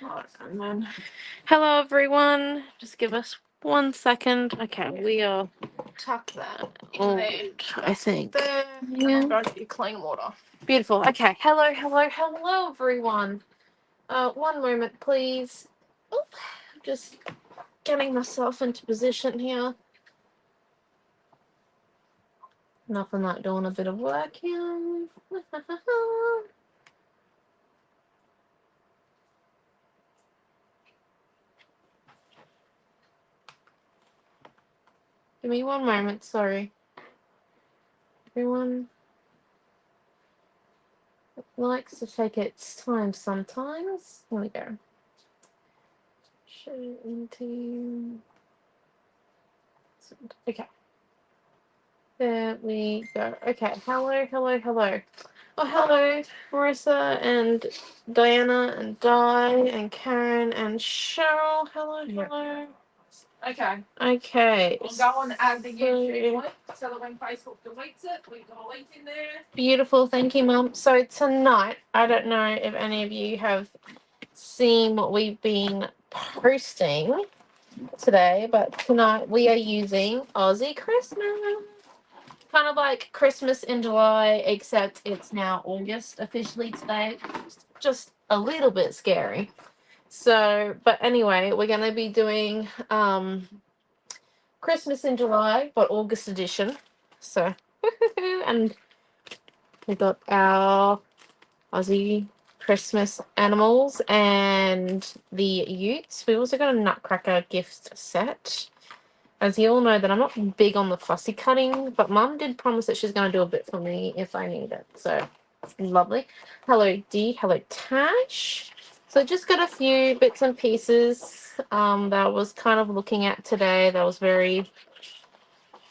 And then, hello everyone. Just give us 1 second. Okay, we are tuck that in there. I think. There. Yeah. I'm going to get clean water. Beautiful. Okay. Hello everyone. 1 moment, please. Oop. Just getting myself into position here. Nothing like doing a bit of work here. Give me 1 moment, sorry. Everyone likes to take its time sometimes. Here we go. Show into. Okay. There we go. Okay. Hello. Oh, hello, Marissa and Diana and Di and Karen and Cheryl. Hello. Okay. We'll go on and add the YouTube link so that when Facebook deletes it, we've got a link in there. Beautiful. Thank you, Mum. So tonight, I don't know if any of you have seen what we've been posting today, but tonight we are using Aussie Christmas. Kind of like Christmas in July, except it's now August officially today. Just a little bit scary. So, but anyway, we're going to be doing Christmas in July, but August edition. So, and we got our Aussie Christmas animals and the Utes. We also got a Nutcracker gift set. As you all know, that I'm not big on the fussy cutting, but Mum did promise that she's going to do a bit for me if I need it. So, lovely. Hello, Dee. Hello, Tash. So, just got a few bits and pieces that I was kind of looking at today that was very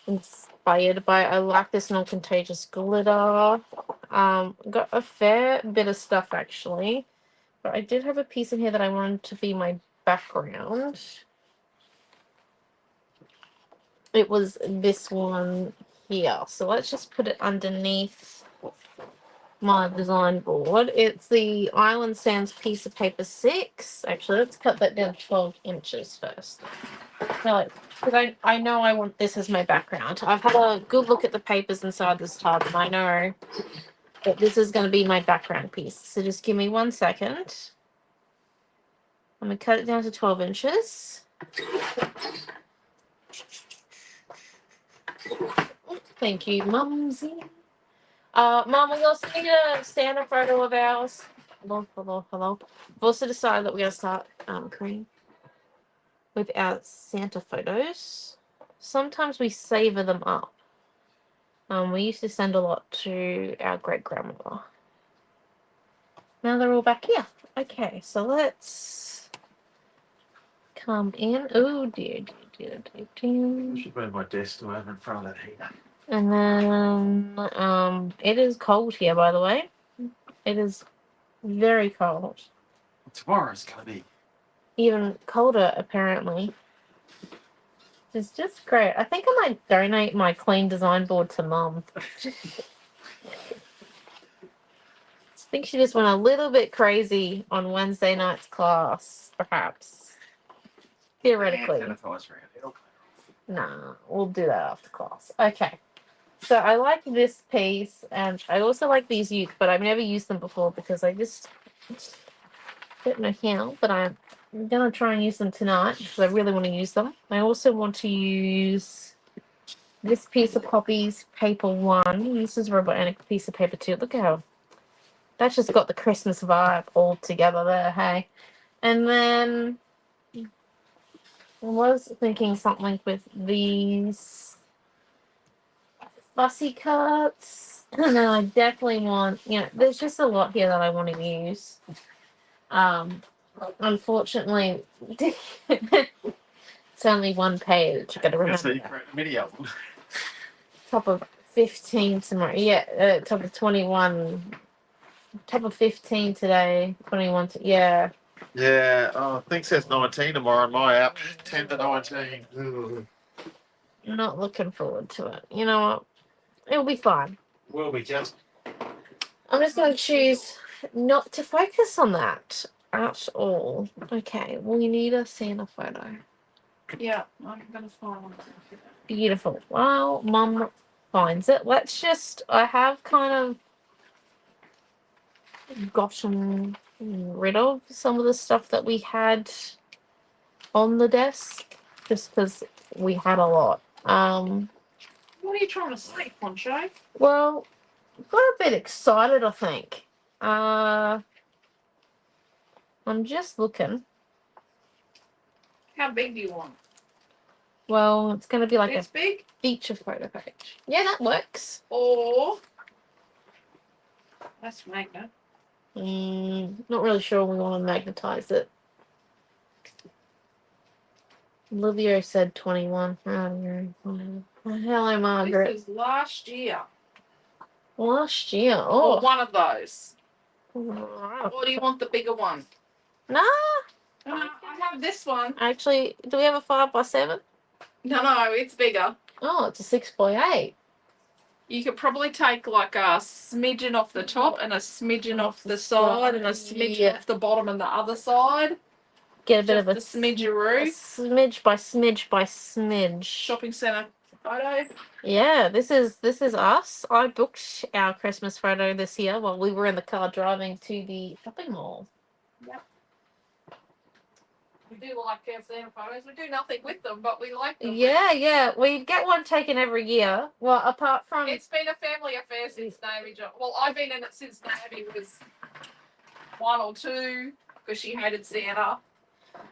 inspired by. I like this non-contagious glitter. Got a fair bit of stuff, actually. But I did have a piece in here that I wanted to be my background. It was this one here. So let's just put it underneath my design board. It's the Island Sands piece of paper 6. Actually, let's cut that down 12 inches first. Because I know I want this as my background. I've had a good look at the papers inside this tub, and I know that this is going to be my background piece. So just give me 1 second. I'm going to cut it down to 12 inches. Thank you, Mumsy. Mum, we also need a standard photo of ours. Hello. We've also decided that we're going to start creating with our Santa photos. Sometimes we savor them up. We used to send a lot to our great-grandmother. Now they're all back here. Okay, so let's come in. Oh, dear. I should move my desk to over in front of that heater. And then, it is cold here, by the way. It is very cold. Tomorrow's gonna be Even colder, apparently. It's just great. I think I might donate my clean design board to Mum. I think she just went a little bit crazy on Wednesday night's class, perhaps. Theoretically. Nah, we'll do that after class. Okay. So I like this piece, and I also like these Utes, but I've never used them before because I just don't know how, but I'm going to try and use them tonight because I really want to use them. I also want to use this piece of Poppy's paper 1. This is robotic piece of paper 2. Look how that's just got the Christmas vibe all together there, hey? And then I was thinking something with these fussy cuts. And then I definitely want, there's just a lot here that I want to use. Unfortunately, it's only one page. I gotta remember. Mini album. Top of 15 tomorrow. Yeah, top of 21. Top of 15 today. 21. Yeah. Yeah. Oh, I think it says 19 tomorrow on my app. 10 to 19. Ugh. Not looking forward to it. You know what? It'll be fine. Will we just? I'm just going to choose not to focus on that. at all. Okay, we need a Santa photo. Yeah, I'm gonna find one. Beautiful. Well, Mum finds it. I have kind of gotten rid of some of the stuff that we had on the desk just because we had a lot. What are you trying to say, Poncho? Well, got a bit excited, I think. I'm just looking. How big do you want? Well, it's going to be like This a big? feature photo page. Yeah, that works. Or that's magnet. Not really sure we want to magnetize it. Olivia said 21. Hello, Margaret. This is last year. Last year. Or Oh. one of those. Wow. Or do you want the bigger one? Nah. I have this one. Actually, do we have a 5x7? No, it's bigger. Oh, it's a 6x8. You could probably take like a smidgen off the top and a smidgen off the side and a smidgen off the bottom and the other side. Get a bit of a smidgeroo. Smidge by smidge by smidge. Shopping centre photo. Yeah, this is us. I booked our Christmas photo this year while we were in the car driving to the shopping mall. Yep. We do like our Santa photos. We do nothing with them, but we like them. Yeah. We get one taken every year. Well, apart from It's been a family affair since Naomi-Jon. Well, I've been in it since Naomi was 1 or 2 because she hated Santa.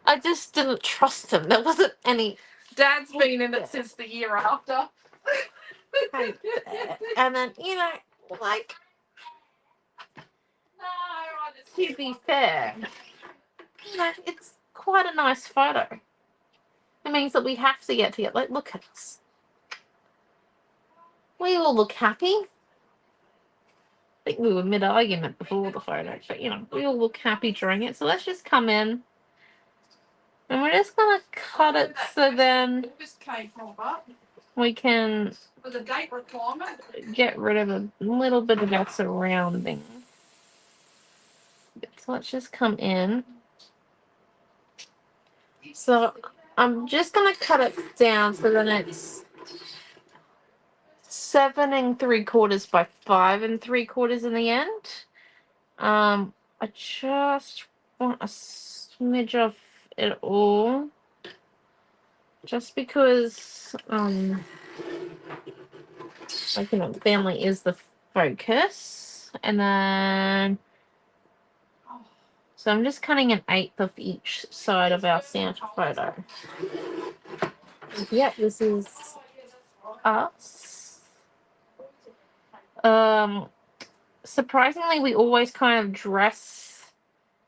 I just didn't trust him. There wasn't any. Dad's been in it since the year after. And then, like, No, I just to be fair, it's quite a nice photo. It means that we have to get together. Like, look at us. We all look happy. I think we were mid-argument before the photo, but, we all look happy during it. So let's just come in. And we're just going to cut it so then August came from up we can with a date requirement. get rid of a little bit of that surrounding. So let's just come in. So I'm just going to cut it down so then it's 7 3/4 by 5 3/4 in the end. I just want a smidge of it all. Just because, family is the focus. And then, so I'm just cutting an 1/8 of each side of our Santa photo. Yeah, this is us. Surprisingly, we always kind of dress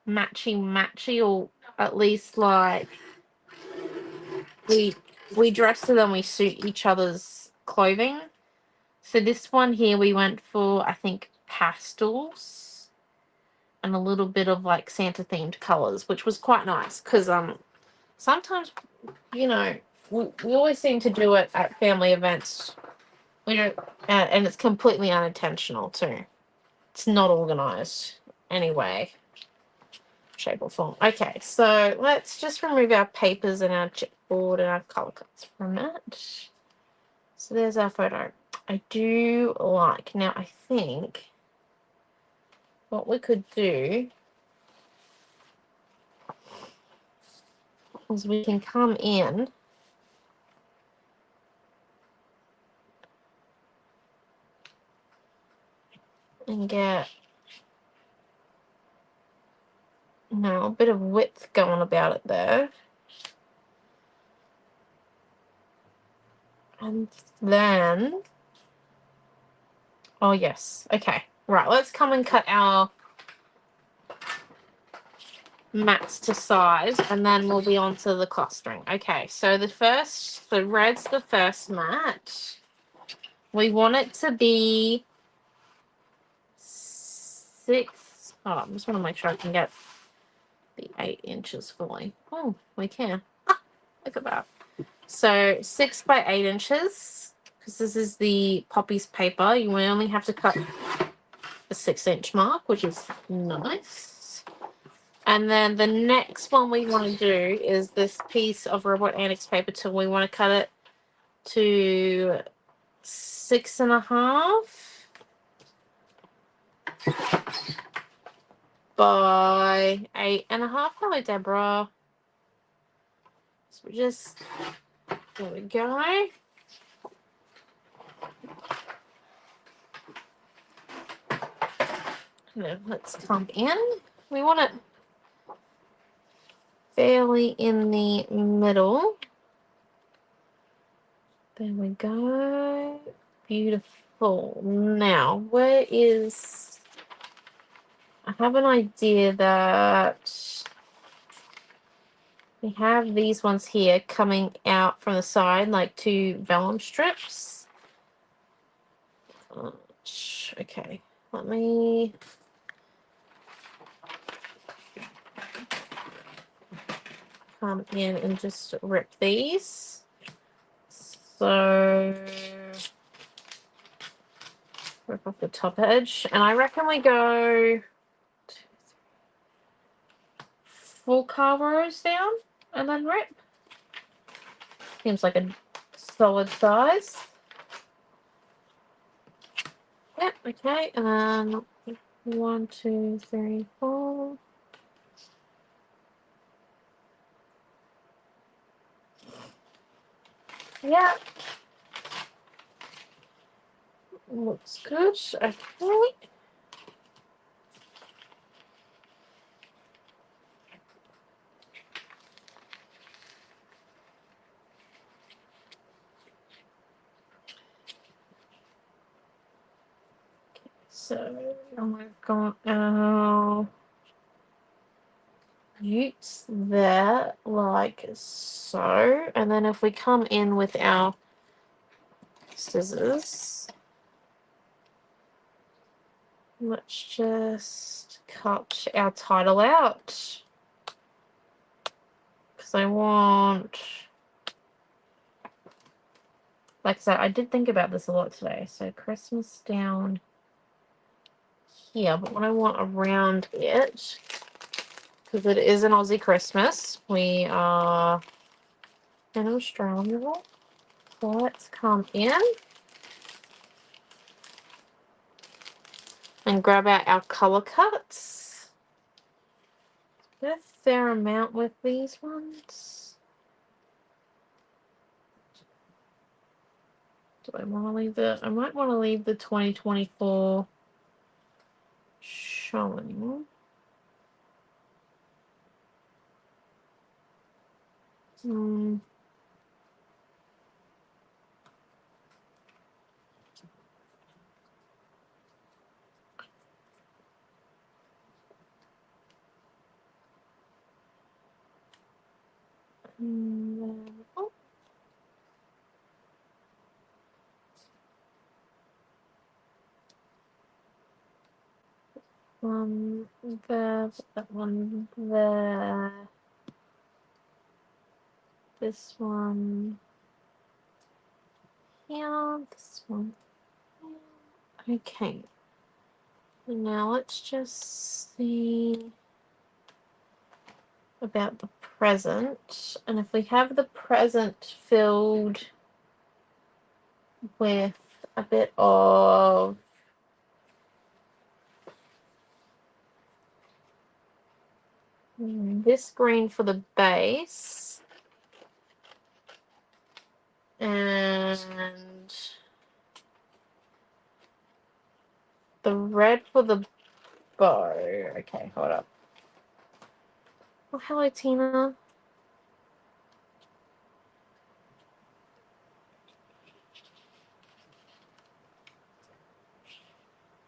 matchy, or at least like we dress so then we suit each other's clothing. So this one here we went for, I think, pastels and a little bit of like Santa themed colors, which was quite nice because sometimes we always seem to do it at family events. We don't, and it's completely unintentional too. It's not organized anyway, shape or form. Okay, so let's just remove our papers and our chipboard and our color cuts from it. So there's our photo. I do like, now I think what we could do is we can come in and get a bit of width going about it there. And then, oh yes, okay. Right, let's come and cut our mats to size and then we'll be on to the clustering. Okay, so red's the first mat. We want it to be 6. Oh, I just want to make sure I can get the 8 inches fully. Oh, we can. Look at that. So 6 by 8 inches, because this is the Poppy's paper. You only have to cut the 6-inch mark, which is nice. And then the next one we want to do is this piece of Robot Annex paper tool. We want to cut it to 6.5 by 8.5. Hello, Deborah. So we just, there we go. Now let's come in. We want it fairly in the middle. There we go. Beautiful. Now, where is... I have an idea that we have these ones here coming out from the side, like 2 vellum strips. Okay, let me... come in and just rip these. So... rip off the top edge. And I reckon we go 4 rows down and then rip. Seems like a solid size. Yep, okay. And then 1, 2, 3, 4. Yeah. Looks good. Okay. So we've got our utes there, like so. And then if we come in with our scissors, let's just cut our title out. Because I want... like I said, I did think about this a lot today. So Christmas down here, but what I want around it, because it is an Aussie Christmas, we are in Australia. So let's come in and grab out our color cuts. There's a fair amount with these ones. Do I want to leave the... I might want to leave the 2024 showing. Oh. There, that one there. This one here, this one here. Okay. Now let's just see about the present. And if we have the present filled with a bit of this green for the base and the red for the bow. Okay, hold up. Oh, hello, Tina.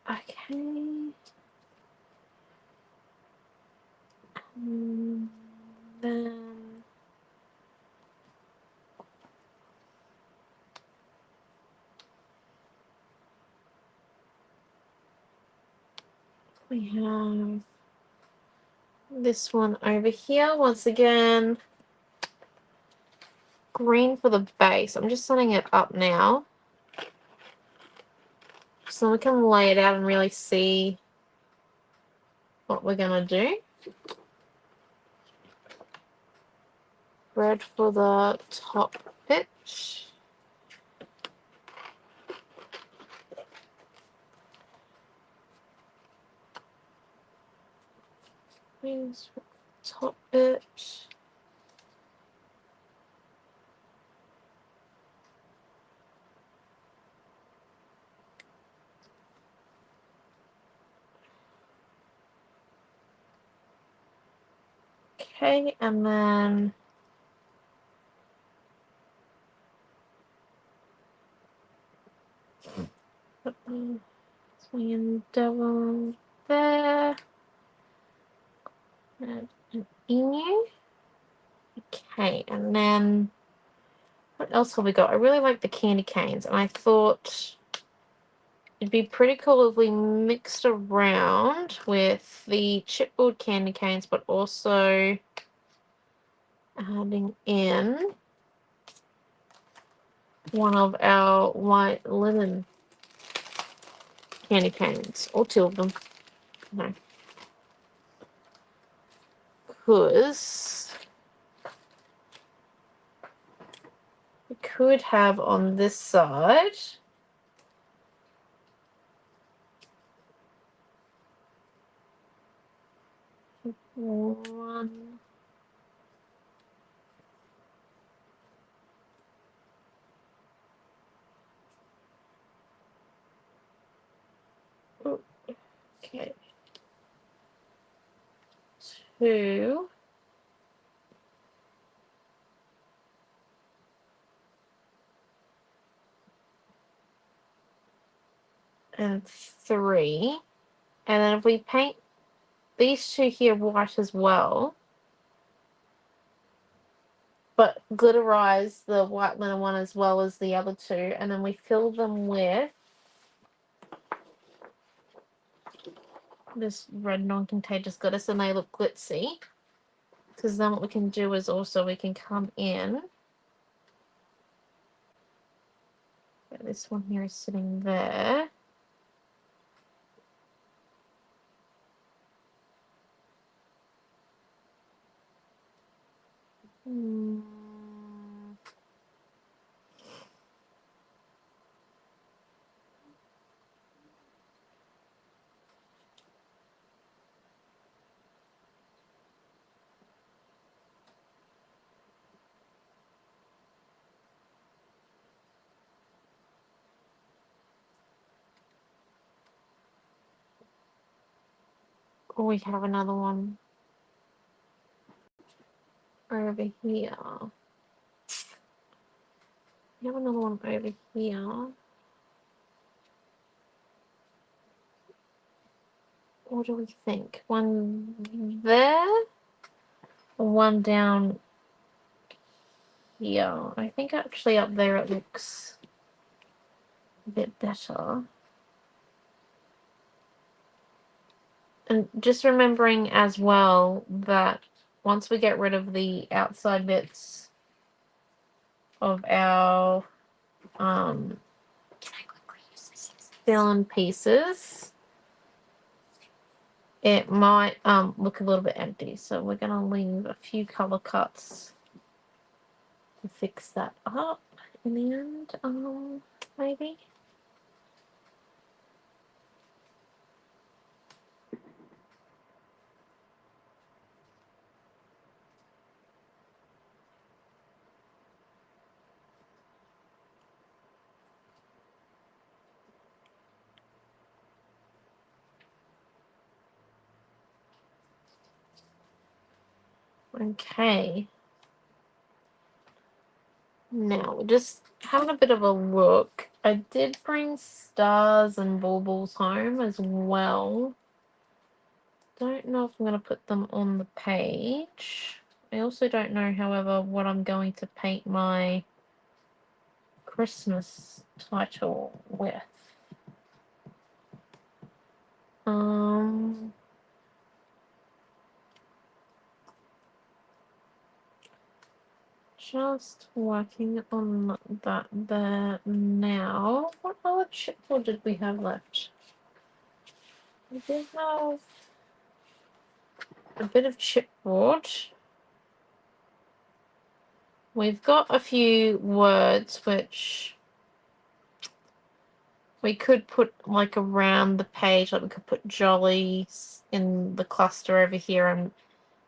Okay. Then we have this one over here. Once again, green for the base. I'm just setting it up now so we can lay it out and really see what we're going to do. red for the top bit. Wings for the top bit. Okay, and then swinging devil there. And an emu. Okay, and then what else have we got? I really like the candy canes, and I thought it'd be pretty cool if we mixed around with the chipboard candy canes, but also adding in one of our white linen candy canes, or two of them. No. Because we could have on this side one. Okay. Two. And three. And then if we paint these two here white as well, but glitterize the white linen one as well as the other two, and then we fill them with this red non-contagious glitter so they look glitzy. Because then what we can do is also we can come in. This one here is sitting there. Or we have another one over here. We have another one over here. What do we think? One there? Or one down here? I think actually up there it looks a bit better. And just remembering as well that once we get rid of the outside bits of our fill-in pieces, it might look a little bit empty. So we're going to leave a few color cuts to fix that up in the end, maybe. Okay. Now, we're just having a bit of a look. I did bring stars and baubles home as well. Don't know if I'm going to put them on the page. I also don't know, however, what I'm going to paint my Christmas title with. Just working on that there now. What other chipboard did we have left? We did have a bit of chipboard. we've got a few words which we could put like around the page, like we could put jolly in the cluster over here and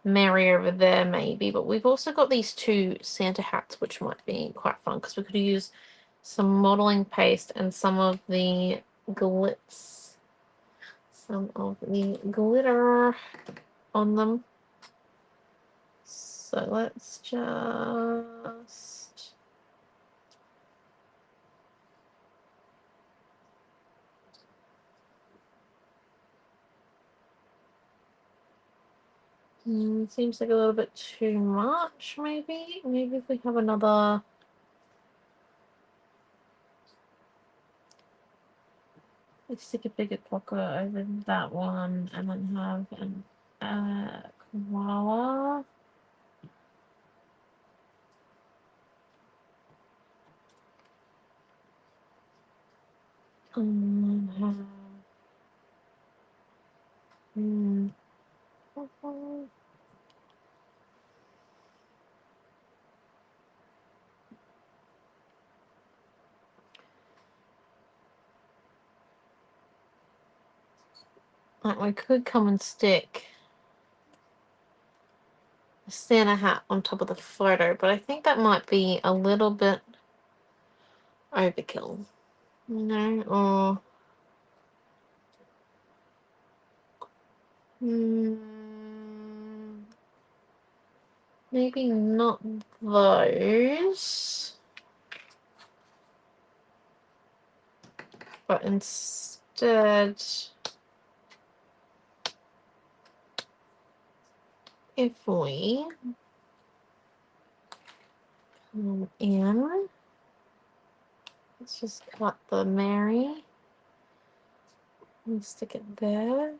Mary over there maybe, but we've also got these two Santa hats which might be quite fun because we could use some modeling paste and some of the glitter on them. So let's just seems like a little bit too much, maybe. Maybe if we have another. Let's stick a bigger clocker over that one and then have an koala. And then have like we could come and stick a Santa hat on top of the photo, but I think that might be a little bit overkill, you know, or maybe not those, but instead if we come in, let's just cut the Mary and stick it there.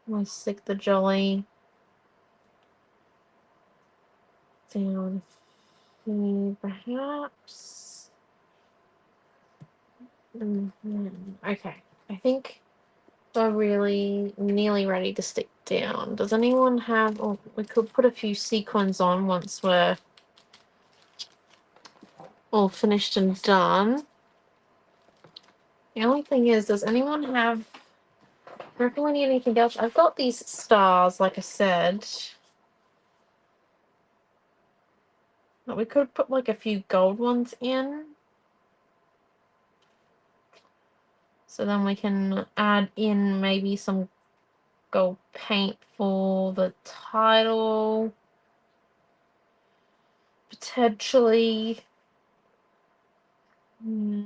We'll stick the jolly down here, perhaps. Okay, I think we're really nearly ready to stick down. Does anyone have, or we could put a few sequins on once we're all finished and done. The only thing is, does anyone have, I reckon we need anything else? I've got these stars, like I said. But we could put like a few gold ones in. So then we can add in maybe some gold paint for the title. Potentially. Let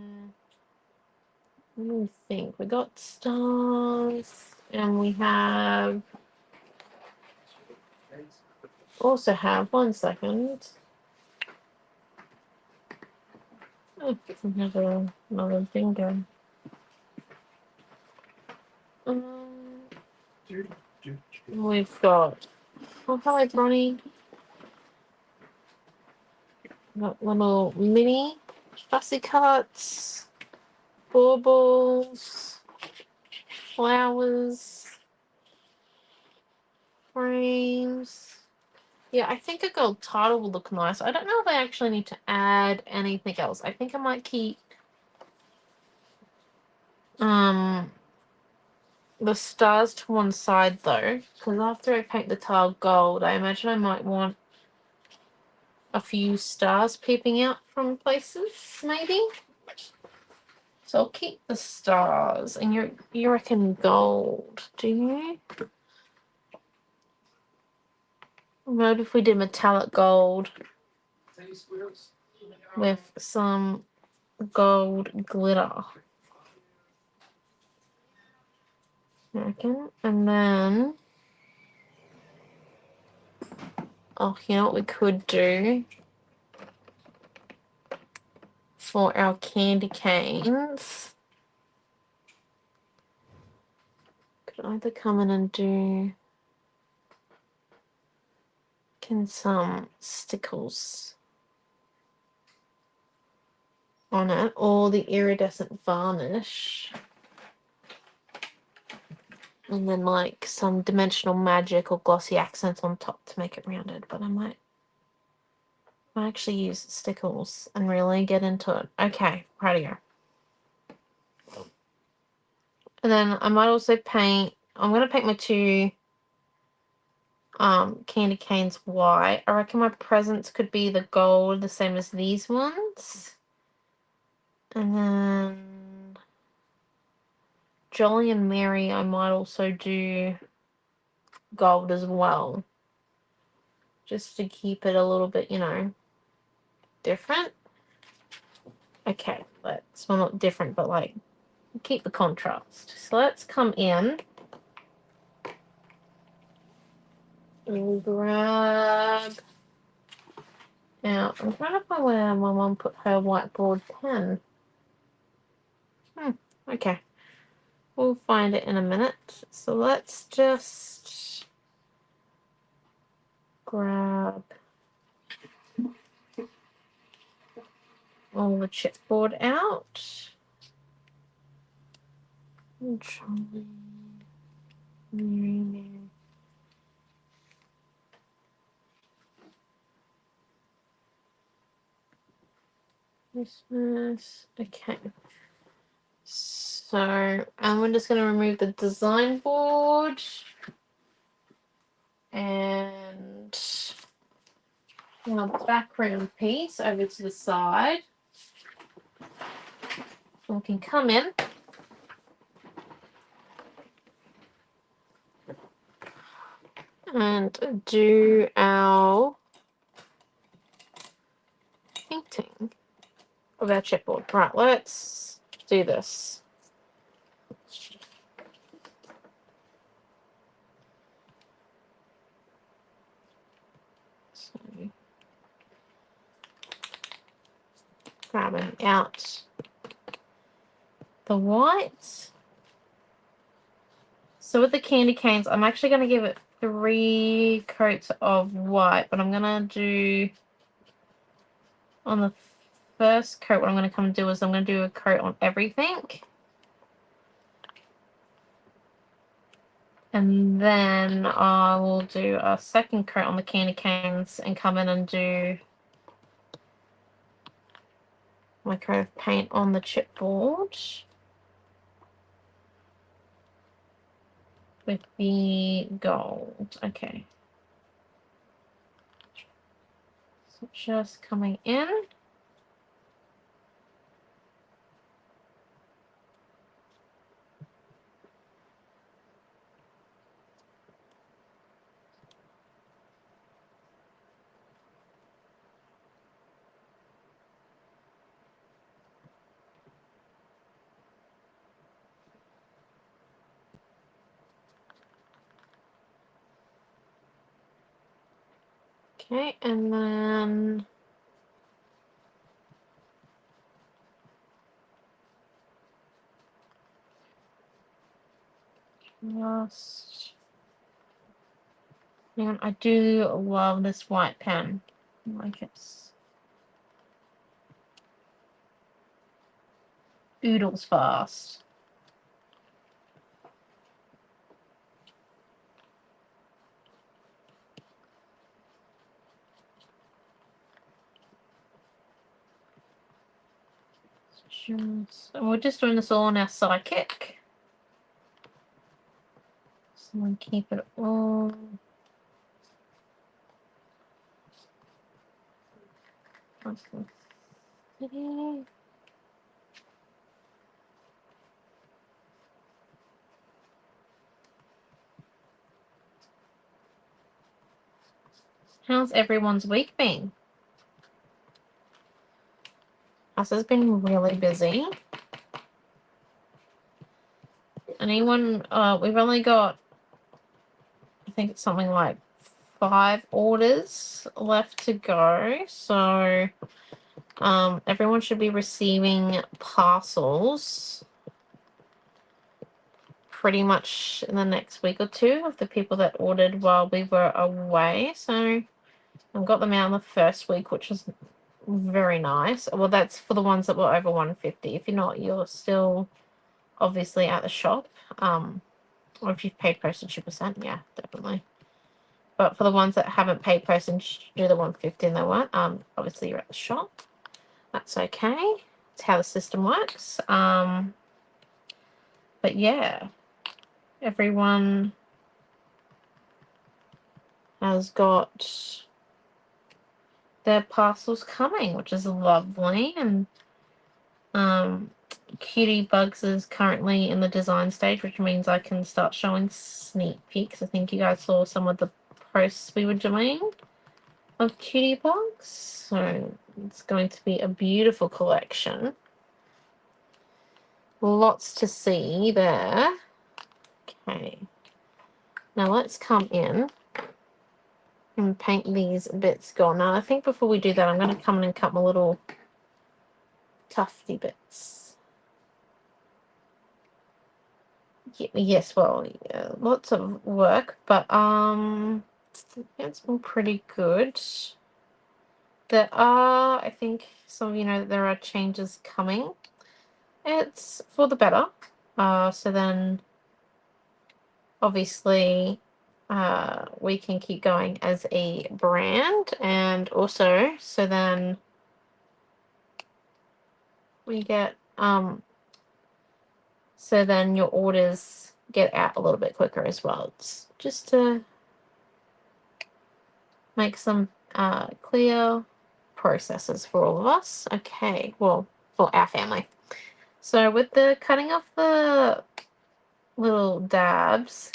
me think. We got stars and we have also have 1 second. Oh, another thing going. We've got, oh hi Bronny. Got little mini fussy cuts, baubles, flowers, frames. Yeah, I think a gold title will look nice. I don't know if I actually need to add anything else. I think I might keep the stars to one side though, because after I paint the tile gold, I imagine I might want a few stars peeping out from places, maybe. So I'll keep the stars, and you reckon gold, do you? Maybe if we did metallic gold with some gold glitter. I reckon. And then, oh, you know what we could do for our candy canes? Could either come in and do some stickles on it, or the iridescent varnish. And then like some dimensional magic or glossy accents on top to make it rounded. But I might actually use stickles and really get into it. Okay, rightio. And then I might also paint, I'm going to paint my two candy canes white. I reckon my presents could be the gold, the same as these ones. And then Jolly and Mary, I might also do gold as well. Just to keep it a little bit, you know, different. Okay, let's, well, not different, but like, keep the contrast. So let's come in and grab out. I'm trying to find where my mum put her whiteboard pen. Okay. We'll find it in a minute. So let's just grab all the chipboard out. Christmas. Okay. So we're just going to remove the design board and our background piece over to the side. We can come in and do our painting of our chipboard. Right, let's do this. So, grabbing out the white. So with the candy canes, I'm actually going to give it 3 coats of white, but I'm going to do on the first coat, what I'm going to come and do is I'm going to do a coat on everything. And then I will do a second coat on the candy canes and come in and do my coat of paint on the chipboard with the gold. Okay. So just coming in. Okay, and then just, man, I do love this white pen. Like it's oodles fast. Just, and we're just doing this all on our psychic. So I'm going to keep it all. How's everyone's week been? Us has been really busy. Anyone, we've only got, I think it's something like 5 orders left to go. So everyone should be receiving parcels pretty much in the next week or 2 of the people that ordered while we were away. So I got them out in the first week, which was very nice. Well, that's for the ones that were over 150. If you're not, you're still obviously at the shop. Or if you've paid postage 2%, yeah, definitely. But for the ones that haven't paid postage, do the 150 and they won't. Obviously you're at the shop. That's okay. It's how the system works. But yeah, everyone has got their parcels coming, which is lovely. And Cutie Bugs is currently in the design stage, which means I can start showing sneak peeks. I think you guys saw some of the posts we were doing of Cutie Bugs. So it's going to be a beautiful collection. Lots to see there. Okay. Now let's come in and paint these bits gone. Now I think before we do that, I'm going to come in and cut my little tufty bits. Yes, well, yeah, lots of work, but it's been pretty good. There are, I think some of you know that there are changes coming. It's for the better. So then obviously we can keep going as a brand, and also so then we get so then your orders get out a little bit quicker as well. It's just to make some clear processes for all of us. Okay, well, for our family. So with the cutting off the little dabs,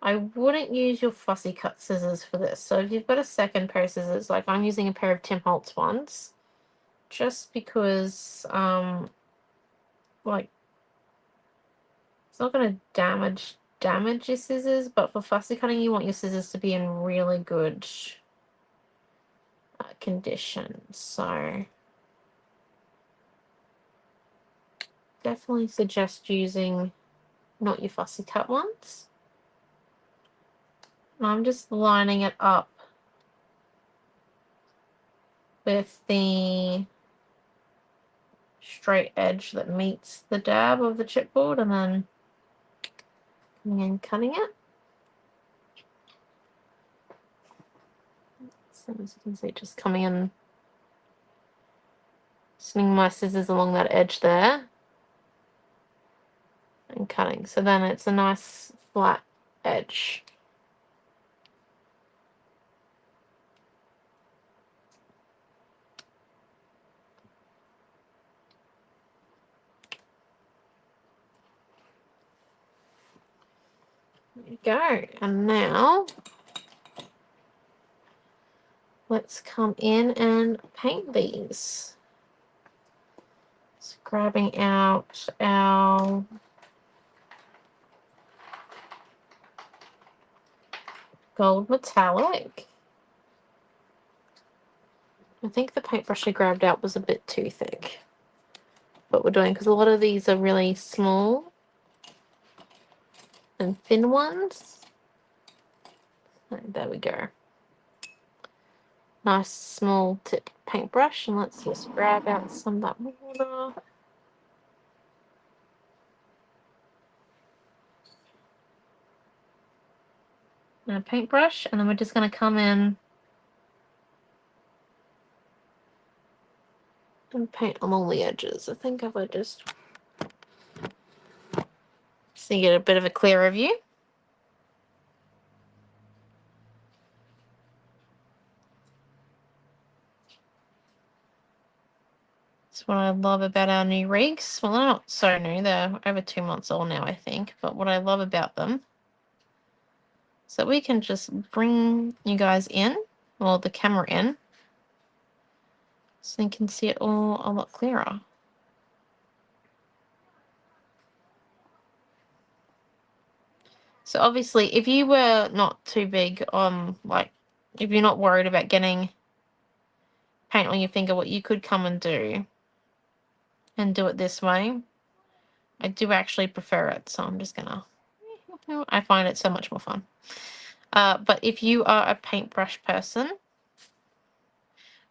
I wouldn't use your fussy cut scissors for this. So if you've got a second pair of scissors, like I'm using a pair of Tim Holtz ones, just because like it's not going to damage your scissors, but for fussy cutting you want your scissors to be in really good condition. So definitely suggest using not your fussy cut ones. I'm just lining it up with the straight edge that meets the dab of the chipboard, and then coming in cutting it. So as you can see, just coming in, swinging my scissors along that edge there and cutting. So then it's a nice flat edge. There you go. And now let's come in and paint these. Just grabbing out our gold metallic. I think the paintbrush I grabbed out was a bit too thick. What we're doing, because a lot of these are really small and thin ones. There we go. Nice small tip paintbrush, and let's just grab out some of that water. And a paintbrush, and then we're just going to come in and paint along the edges. I think if I just so you get a bit of a clearer view. That's what I love about our new rigs. Well, they're not so new. They're over 2 months old now, I think. But what I love about them is that we can just bring you guys in, or the camera in, so you can see it all a lot clearer. So obviously, if you were not too big on, like, if you're not worried about getting paint on your finger, what you could come and do it this way. I do actually prefer it, so I'm just gonna, I find it so much more fun. But if you are a paintbrush person,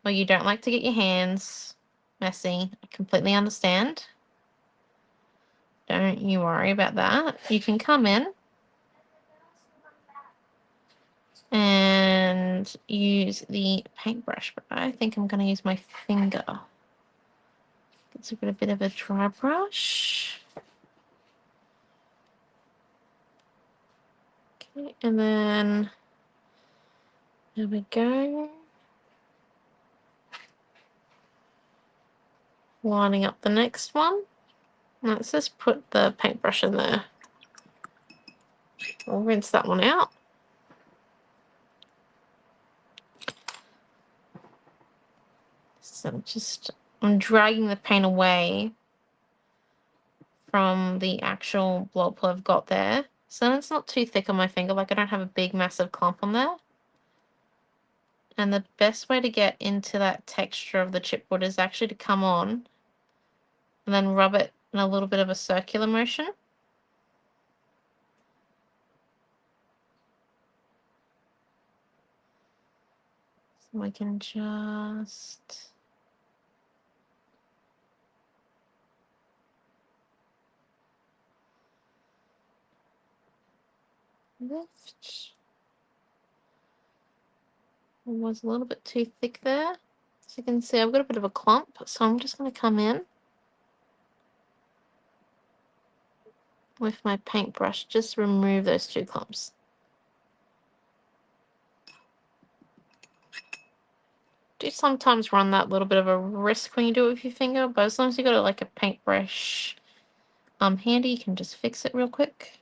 or you don't like to get your hands messy, I completely understand. Don't you worry about that. You can come in and use the paintbrush, but I think I'm going to use my finger. Let's get a bit of a dry brush. Okay, and then there we go. Lining up the next one. Let's just put the paintbrush in there. I'll rinse that one out. So I'm dragging the paint away from the actual blob I've got there. So it's not too thick on my finger, like I don't have a big massive clump on there. And the best way to get into that texture of the chipboard is actually to come on and then rub it in a little bit of a circular motion. So I can just lift. It was a little bit too thick there. As you can see, I've got a bit of a clump, so I'm just going to come in with my paintbrush, just remove those two clumps. Do sometimes run that little bit of a risk when you do it with your finger, but as long as you got like a paintbrush handy, you can just fix it real quick.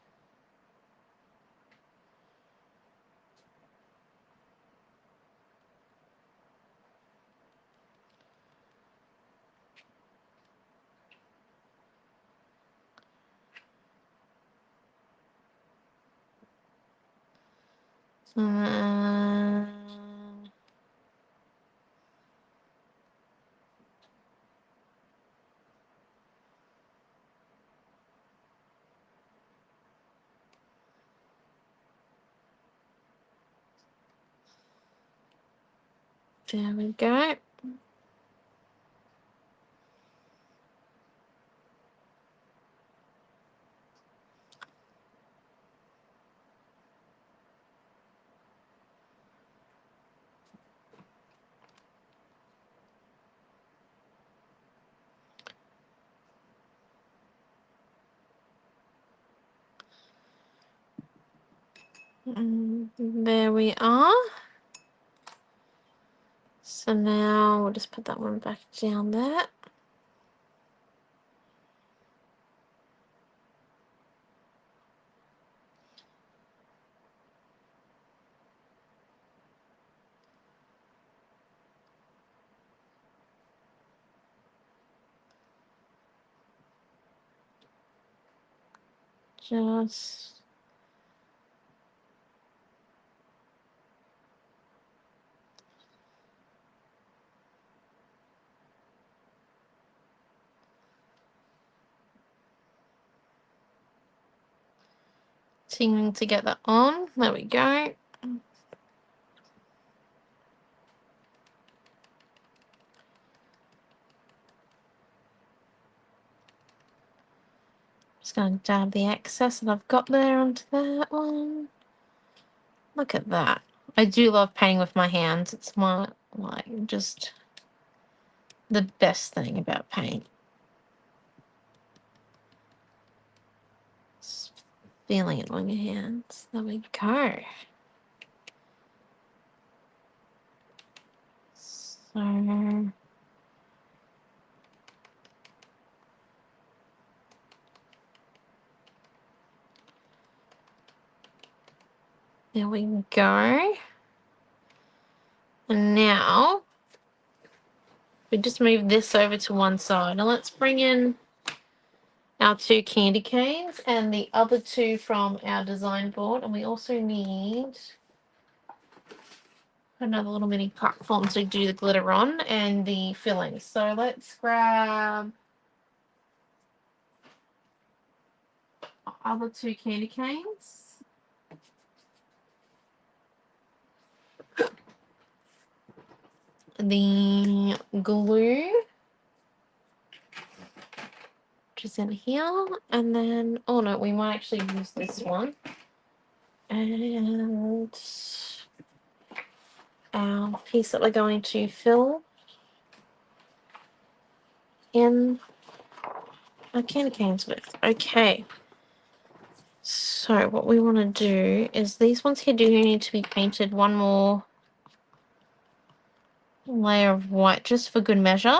There we go. There we are. So now we'll just put that one back down there. Just continuing to get that on. There we go. Just going to dab the excess that I've got there onto that one. Look at that. I do love painting with my hands. It's my, like, just the best thing about paint. Just feeling it on your hands. There we go. So there we go. And now we just move this over to one side. Now let's bring in our two candy canes and the other two from our design board. And we also need another little mini platform to do the glitter on and the filling. So let's grab our other two candy canes. The glue, which is in here, and then, oh no, we might actually use this one. And our piece that we're going to fill in our candy canes with. Okay. So what we want to do is these ones here do need to be painted one more layer of white just for good measure.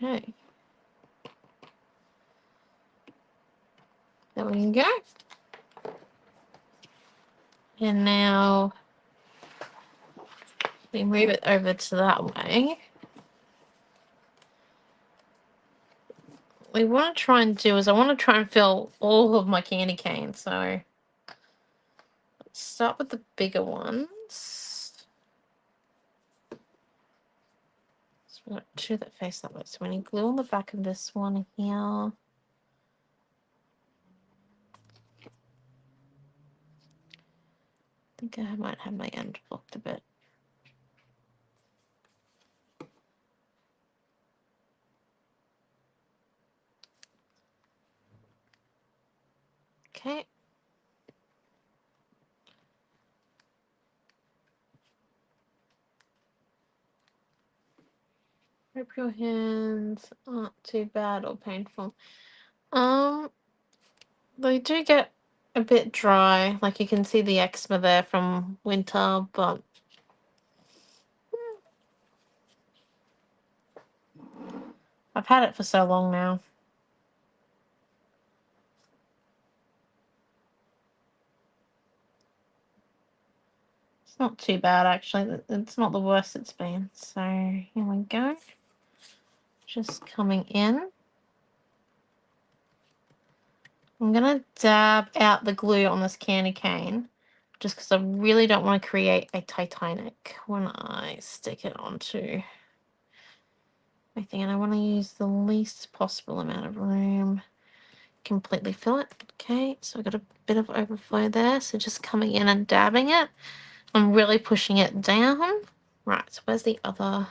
Okay. There we go. And now we move it over to that way. What we want to try and do is I want to try and fill all of my candy canes. So let's start with the bigger ones. So we've got two that face that way. So we need glue on the back of this one here. I think I might have my end blocked a bit. Okay. Hope your hands aren't too bad or painful. They do get a bit dry. Like you can see the eczema there from winter, but I've had it for so long now. It's not too bad, actually. It's not the worst it's been. So here we go. Just coming in. I'm going to dab out the glue on this candy cane just because I really don't want to create a Titanic when I stick it onto my thing. And I want to use the least possible amount of room. Completely fill it. Okay, so I've got a bit of overflow there. So just coming in and dabbing it. I'm really pushing it down. Right, so where's the other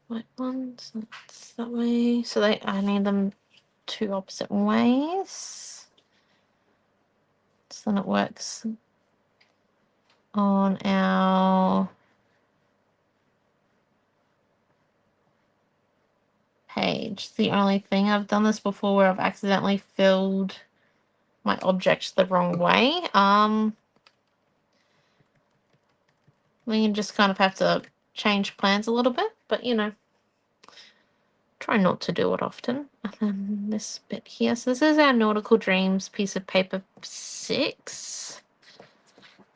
white ones? That's that way. So I need them two opposite ways. So then it works on our page. The only thing I've done this before where I've accidentally filled my objects the wrong way. We just kind of have to change plans a little bit, but you know, try not to do it often. And then this bit here. So this is our Nautical Dreams piece of paper 6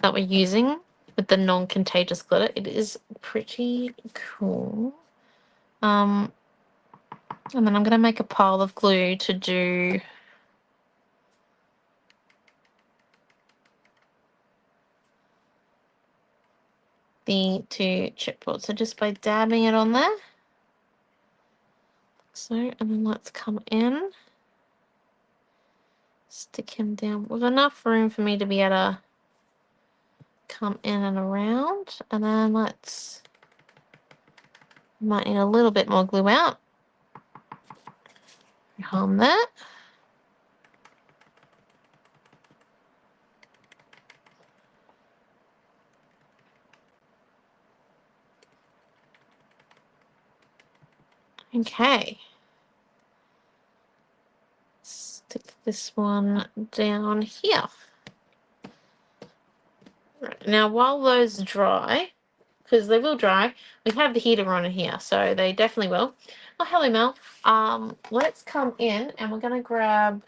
that we're using with the non-contagious glitter. It is pretty cool. And then I'm going to make a pile of glue to do the two chipboards. So just by dabbing it on there. So, and then let's come in. Stick him down with enough room for me to be able to come in and around. And then might need a little bit more glue out. Harm that. Okay. Stick this one down here. Right. Now, while those dry, because they will dry, we have the heater on here, so they definitely will. Oh, hello, Mel. Let's come in and we're going to grab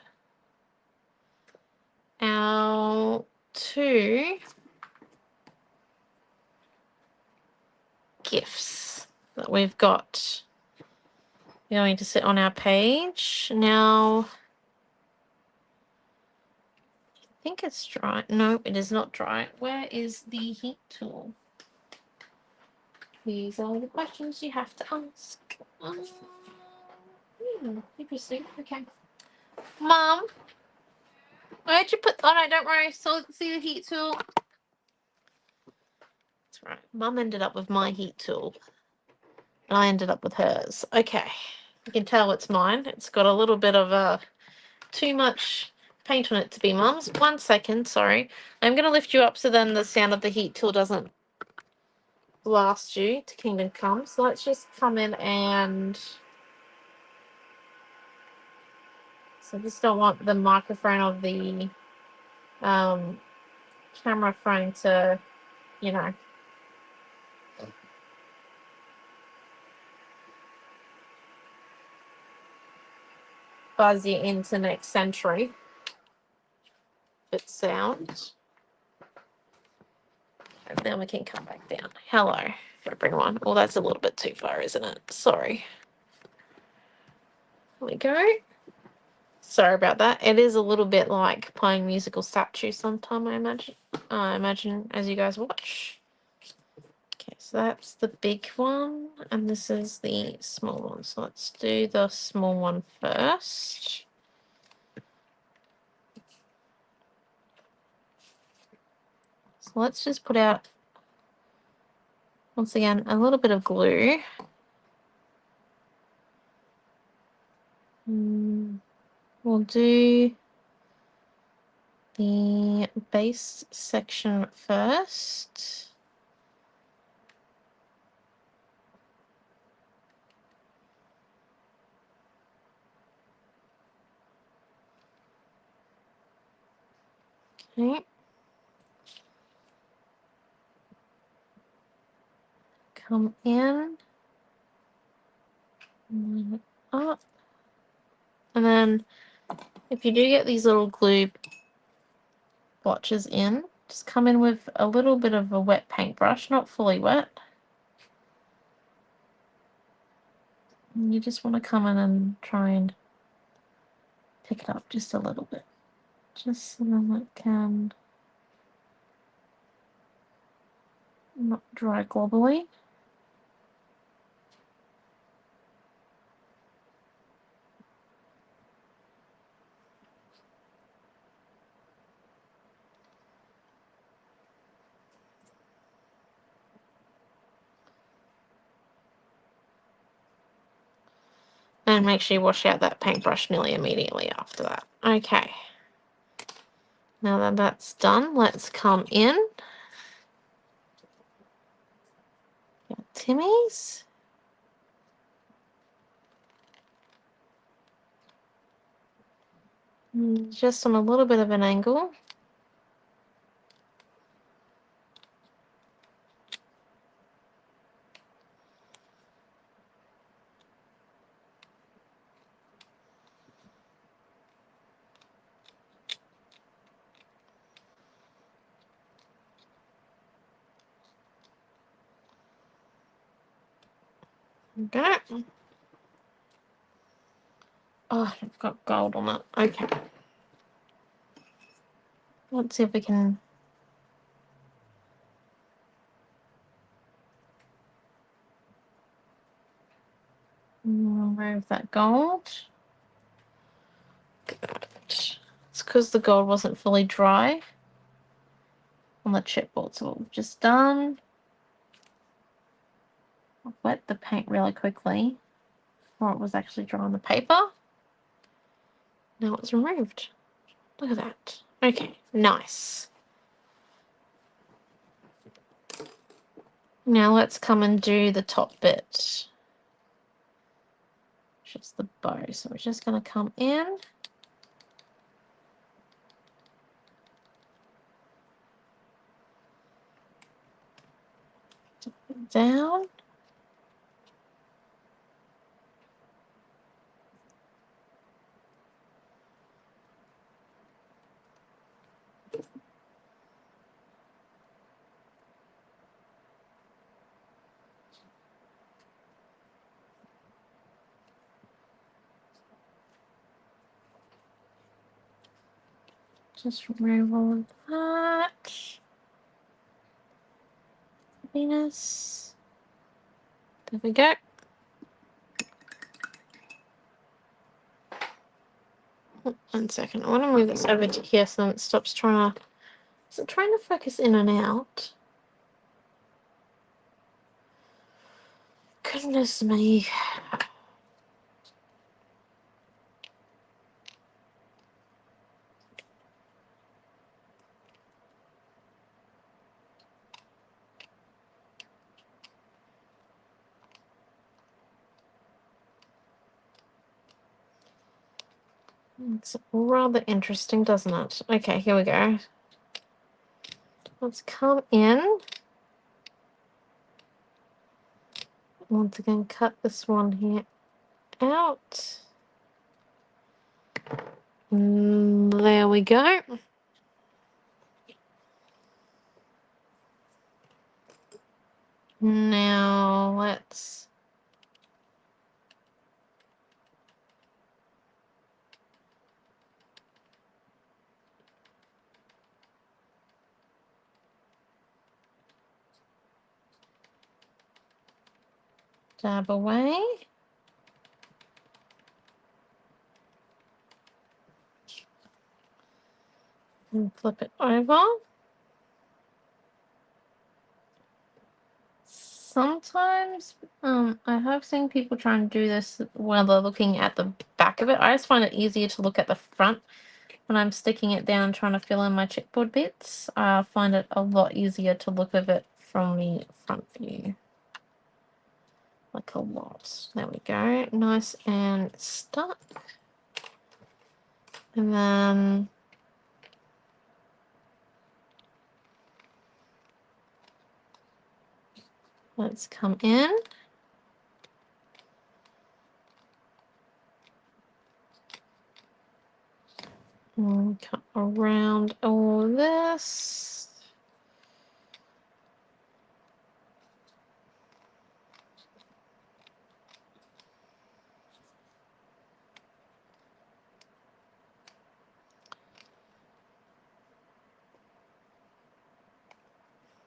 our two gifts that we've got going to sit on our page. Now, I think it's dry. No, it is not dry. Where is the heat tool? These are the questions you have to ask. Interesting. Okay. Mum, where'd you put? Oh no, don't worry. So see the heat tool. That's right. Mum ended up with my heat tool, and I ended up with hers. Okay. You can tell it's mine. It's got a little bit of too much paint on it to be Mum's. 1 second, sorry. I'm going to lift you up so then the sound of the heat tool doesn't blast you to Kingdom Come. So let's just come in and... So I just don't want the microphone of the camera phone to, you know... buzz you into next century. Bit sound. And then we can come back down. Hello, everyone. Well, that's a little bit too far, isn't it? Sorry. There we go. Sorry about that. It is a little bit like playing musical statues sometime, I imagine. I imagine as you guys watch. Okay, so that's the big one, and this is the small one. So let's do the small one first. So let's just put out, once again, a little bit of glue. We'll do the base section first. Okay. Come in. Line it up. And then if you do get these little glue blotches in, just come in with a little bit of a wet paintbrush, not fully wet. And you just want to come in and try and pick it up just a little bit. Just so then it can not dry globbly. And make sure you wash out that paintbrush nearly immediately after that. Okay. Now that that's done, let's come in. Got Timmy's. Just on a little bit of an angle. Okay. Oh, I've got gold on it. Okay. Let's see if we can remove that gold. Good. It's because the gold wasn't fully dry on the chipboard. So what we've just done, I've wet the paint really quickly before it was actually dry on the paper. Now it's removed. Look at that. Okay, nice. Now let's come and do the top bit. Just the bow. So we're just going to come in. Down. Just remove all of that. Venus. There we go. Oh, 1 second. I want to move this over to here so it stops trying to. Is it trying to focus in and out? Goodness me. It's rather interesting, doesn't it? Okay, here we go. Let's come in. Once again, cut this one here out. There we go. Now let's dab away. And flip it over. Sometimes I have seen people try and do this while they're looking at the back of it. I just find it easier to look at the front when I'm sticking it down and trying to fill in my chipboard bits. I find it a lot easier to look at it from the front view. Like a lot. There we go. Nice and stuck. And then let's come in. And cut around all this.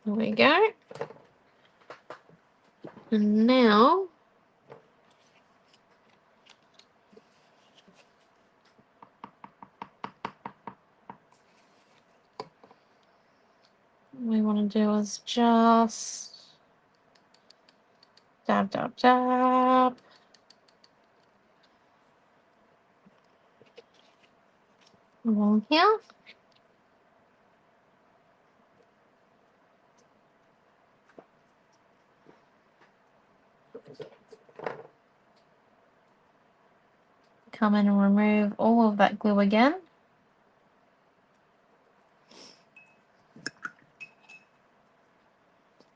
There we go. And now what we want to do is just dab, dab, dab. Along here. Come in and remove all of that glue again.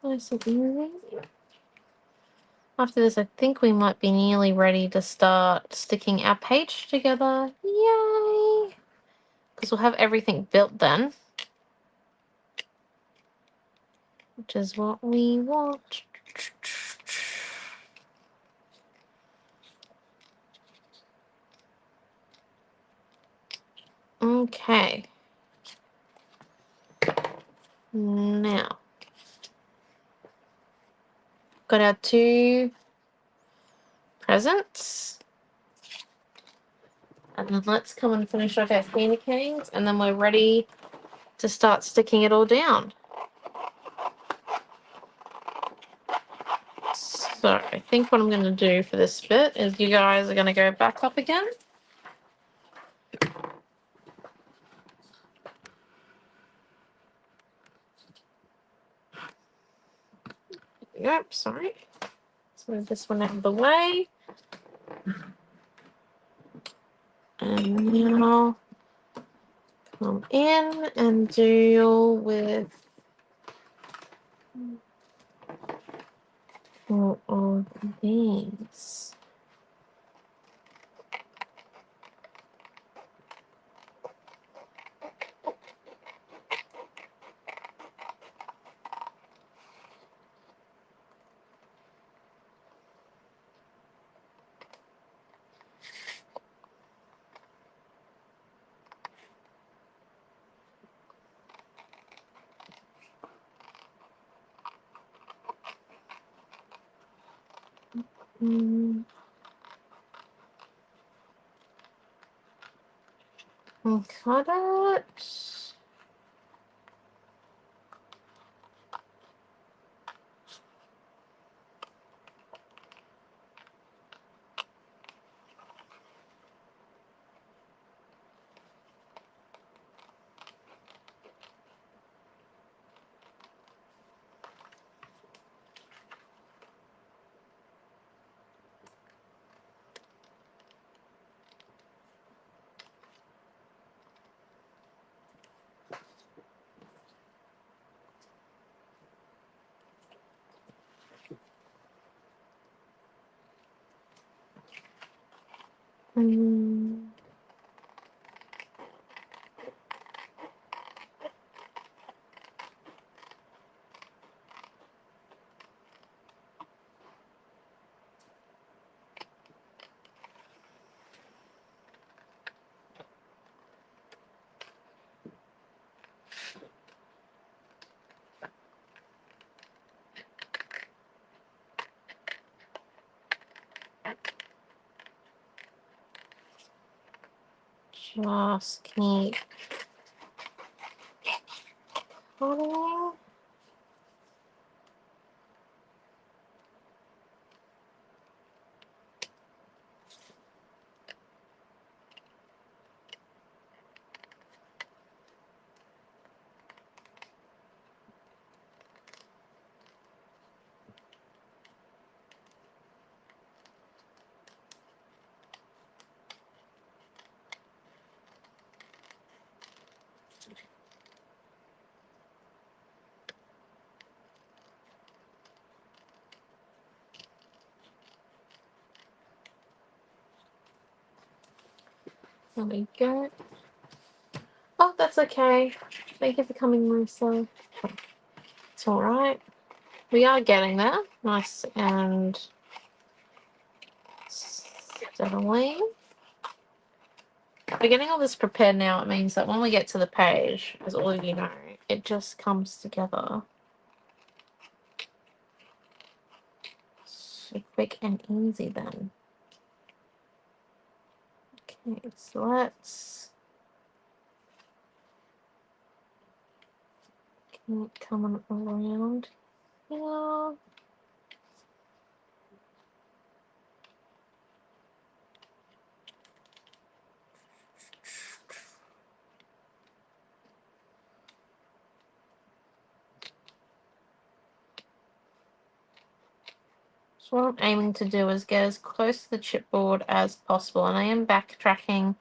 Nice and easy. After this, I think we might be nearly ready to start sticking our page together. Yay! Because we'll have everything built then. Which is what we want. Okay. Now, got our 2 presents. And then let's come and finish off our candy canes, and then we're ready to start sticking it all down. So I think what I'm going to do for this bit is you guys are going to go back up again. Yep, sorry. Let's move this one out of the way. And now come in and deal with all of these. And cut it. Just keep cutting. There we go. Oh, that's okay. Thank you for coming, Marissa. It's all right. We are getting there. Nice and steadily. We're getting all this prepared now. It means that when we get to the page, as all of you know, it just comes together so quick and easy then. Okay, so let's keep coming around here. So what I'm aiming to do is get as close to the chipboard as possible, and I am backtracking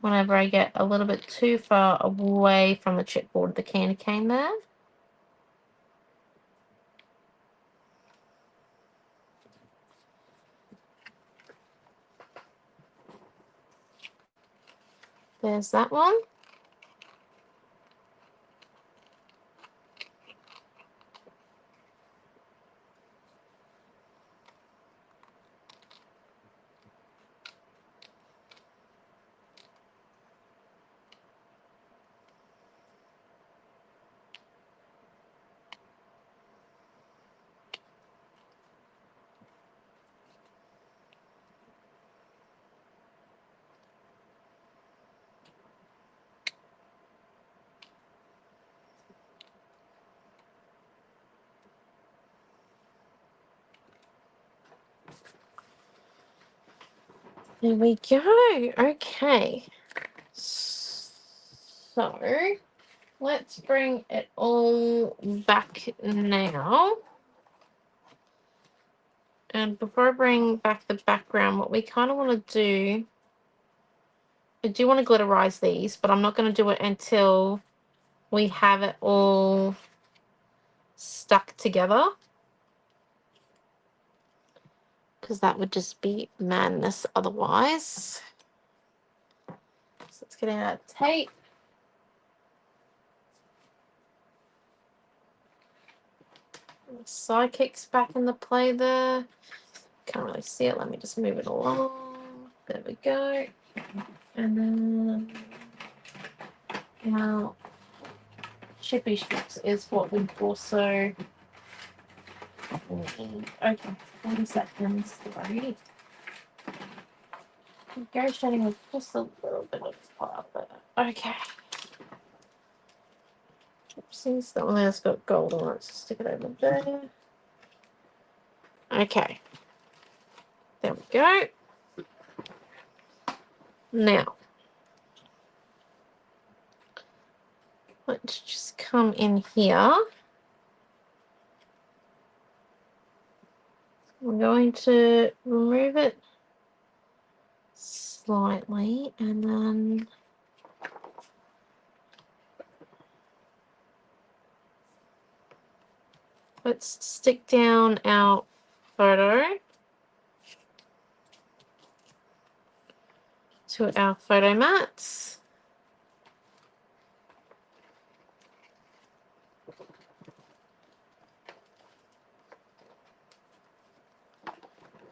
whenever I get a little bit too far away from the chipboard, the candy cane there. There's that one. There we go. Okay. So let's bring it all back now. And before I bring back the background, what we kind of want to do, I do want to glitterize these, but I'm not going to do it until we have it all stuck together, because that would just be madness otherwise. So let's get out tape. Sidekicks back into play there. Can't really see it. Let me just move it along. There we go. And then now chippy strips is what we've also Okay, 40 seconds. Right. Gary shading with just a little bit of color. Okay. Oopsies, that one has got gold on it. So stick it over there. Okay. There we go. Now, let's just come in here. I'm going to remove it slightly and then let's stick down our photo to our photo mats.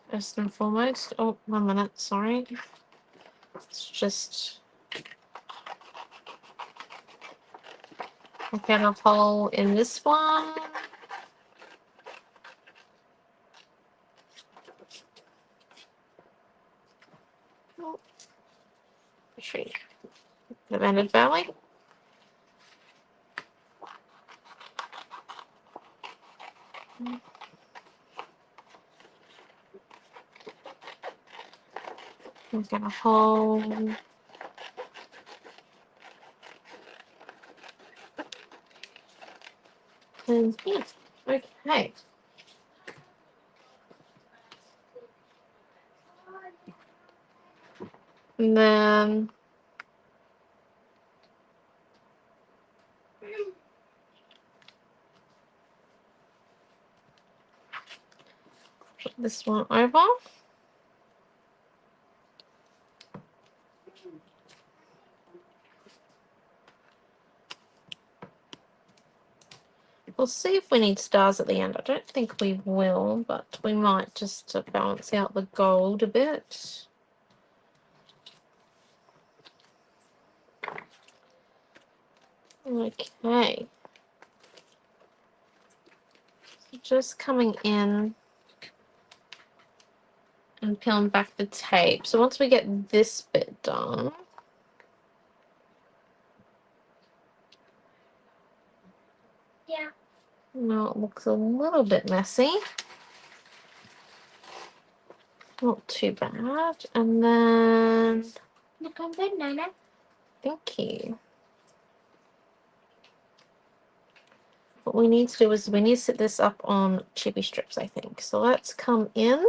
First and foremost, oh, 1 minute, sorry. Let's just look at a hole in this one. Oh, tree. The Banded Valley. We've got a hole. And yeah, okay. And then put this one over. We'll see if we need stars at the end. I don't think we will, but we might just to balance out the gold a bit. Okay. So just coming in and peeling back the tape. So once we get this bit done, Yeah. now it looks a little bit messy. Not too bad. And then, Looking good, Nana. thank you. What we need to do is we need to set this up on chippy strips, I think. So let's come in.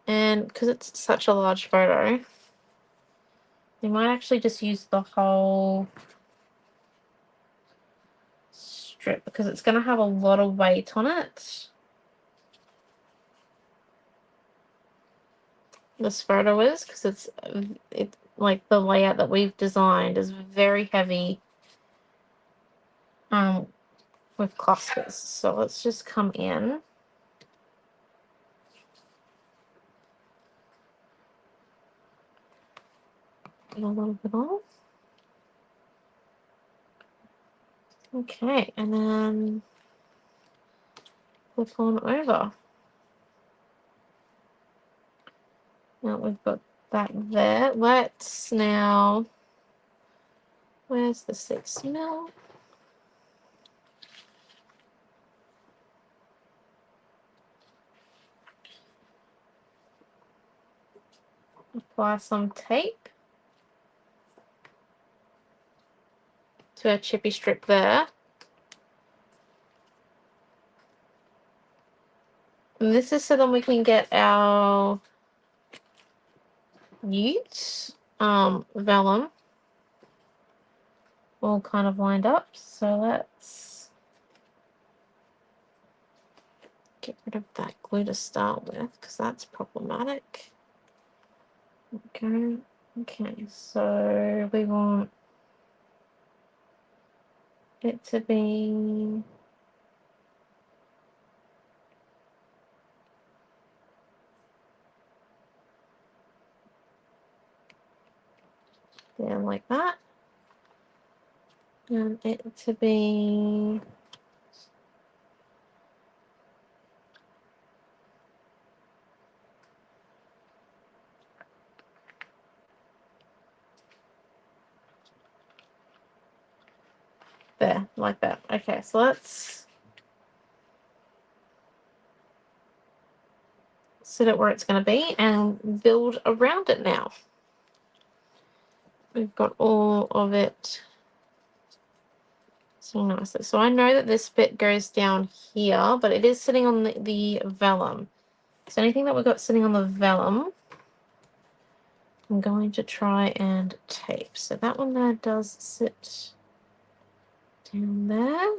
And because it's such a large photo, we might actually just use the whole strip because it's going to have a lot of weight on it. This photo is because it's like the layout that we've designed is very heavy with clusters. So let's just come in. Get a little bit off. Okay, and then flip on over. Now we've got that there. Let's now, where's the 6 mil? Apply some tape to our chippy strip there. And this is so then we can get our utes, vellum, all kind of lined up. So let's get rid of that glue to start with because that's problematic. Okay, okay, so we want it to be down like that. And it to be There, like that. Okay, so let's sit it where it's going to be and build around it now. We've got all of it so nicely. So I know that this bit goes down here, but it is sitting on the vellum. So anything that we've got sitting on the vellum, I'm going to try and tape. So that one there does sit down there.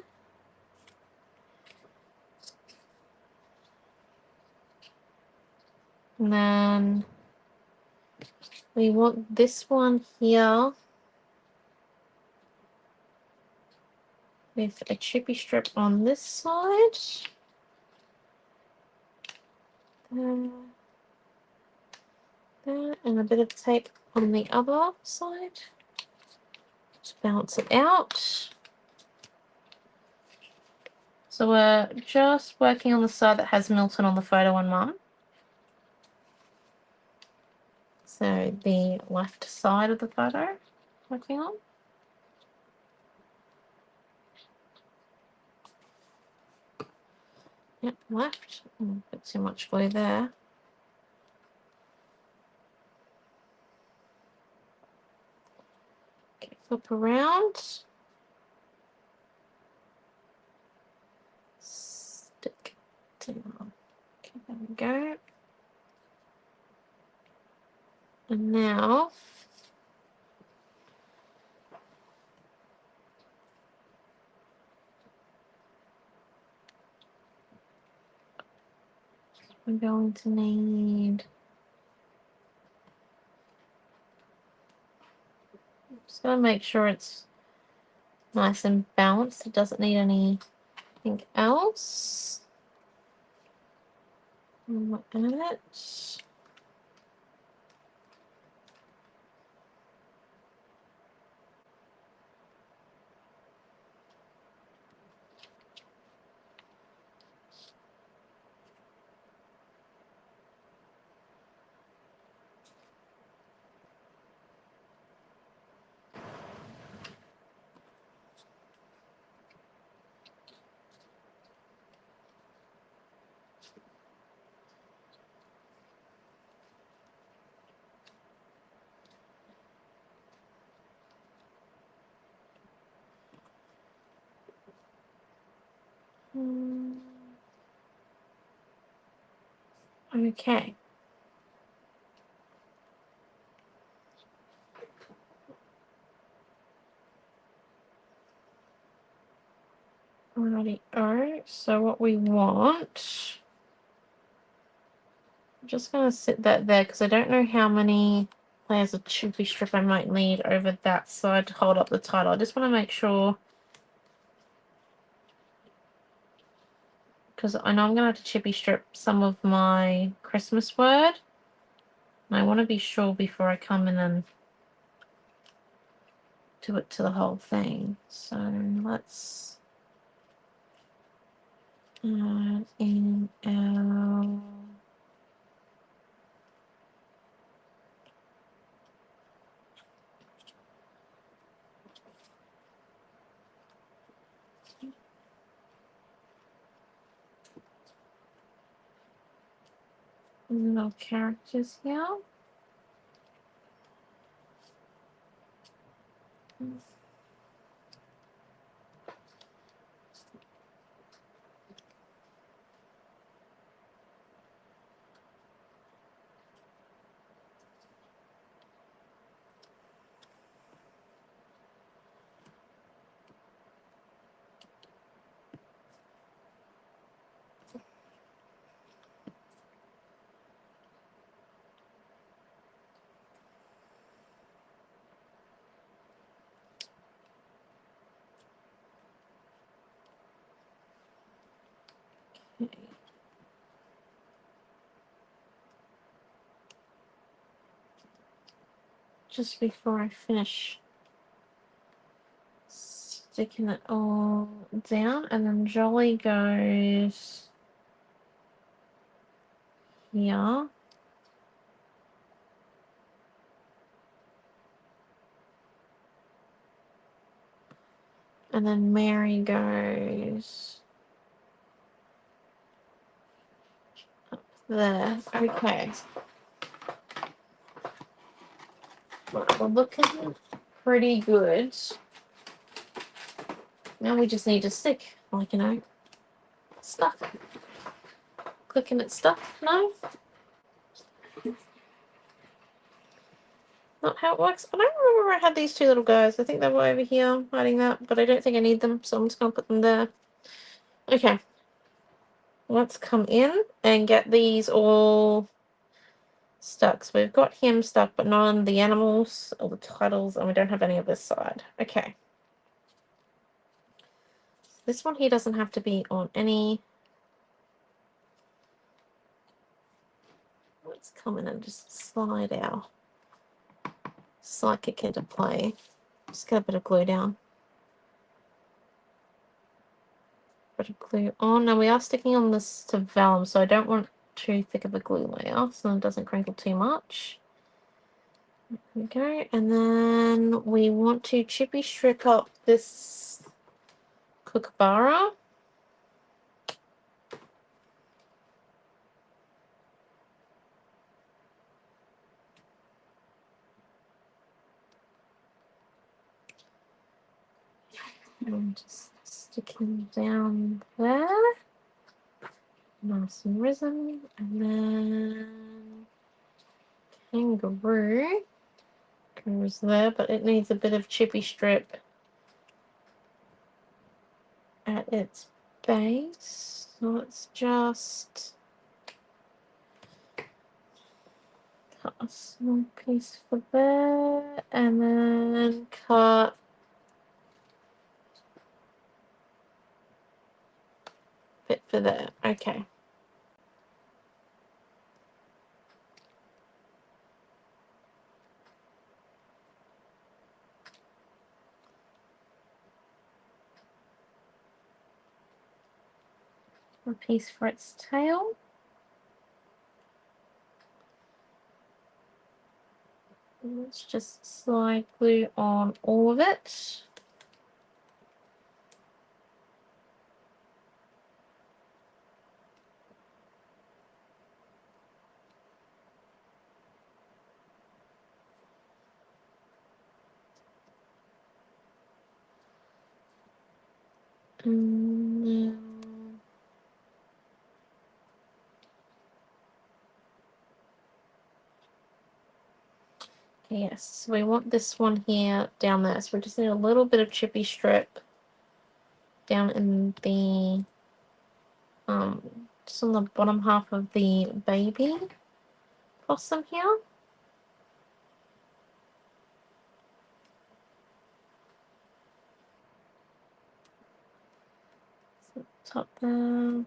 And then we want this one here with a chippy strip on this side. There, there, and a bit of tape on the other side to balance it out. So we're just working on the side that has Milton on the photo on Mum. So the left side of the photo, working on. Yep, left. A bit too much glue there. Okay, flip around. Stick down. Okay, there we go. And now we're going to need, just going to make sure it's nice and balanced. It doesn't need anything else. Add it. Okay. Alrighty. Alright, so what we want, I'm just going to sit that there because I don't know how many layers of chippy strip I might need over that side to hold up the title. I just want to make sure, because I know I'm going to have to chippy strip some of my Christmas word. And I want to be sure before I come in and do it to the whole thing. So let's add in our little characters here. Okay. Just before I finish sticking it all down, and then Jolly goes here. And then Mary goes up there. Okay. We're looking pretty good. Now we just need to stick, like, you know, stuff. Clicking at stuff, no? Not how it works. I don't remember where I had these two little guys. I think they were over here hiding that, but I don't think I need them, so I'm just going to put them there. Okay. Let's come in and get these all stuck. So we've got him stuck, but not on the animals or the titles, and we don't have any of this side. Okay. This one here doesn't have to be on any. Let's come in and just slide our psychic into play. Just get a bit of glue down. Bit of glue on. Now we are sticking on this to vellum, so I don't want too thick of a glue layer so it doesn't crinkle too much. There we go. And then we want to chippy strip up this kookaburra. And just sticking down there. Nice and risen. And then kangaroo goes there, but it needs a bit of chippy strip at its base. So let's just cut a small piece for there and then cut a bit for there. Okay. A piece for its tail. Let's just slide glue on all of it. Yes, so we want this one here down there. So we just need a little bit of chippy strip down in the just on the bottom half of the baby possum here. So top there.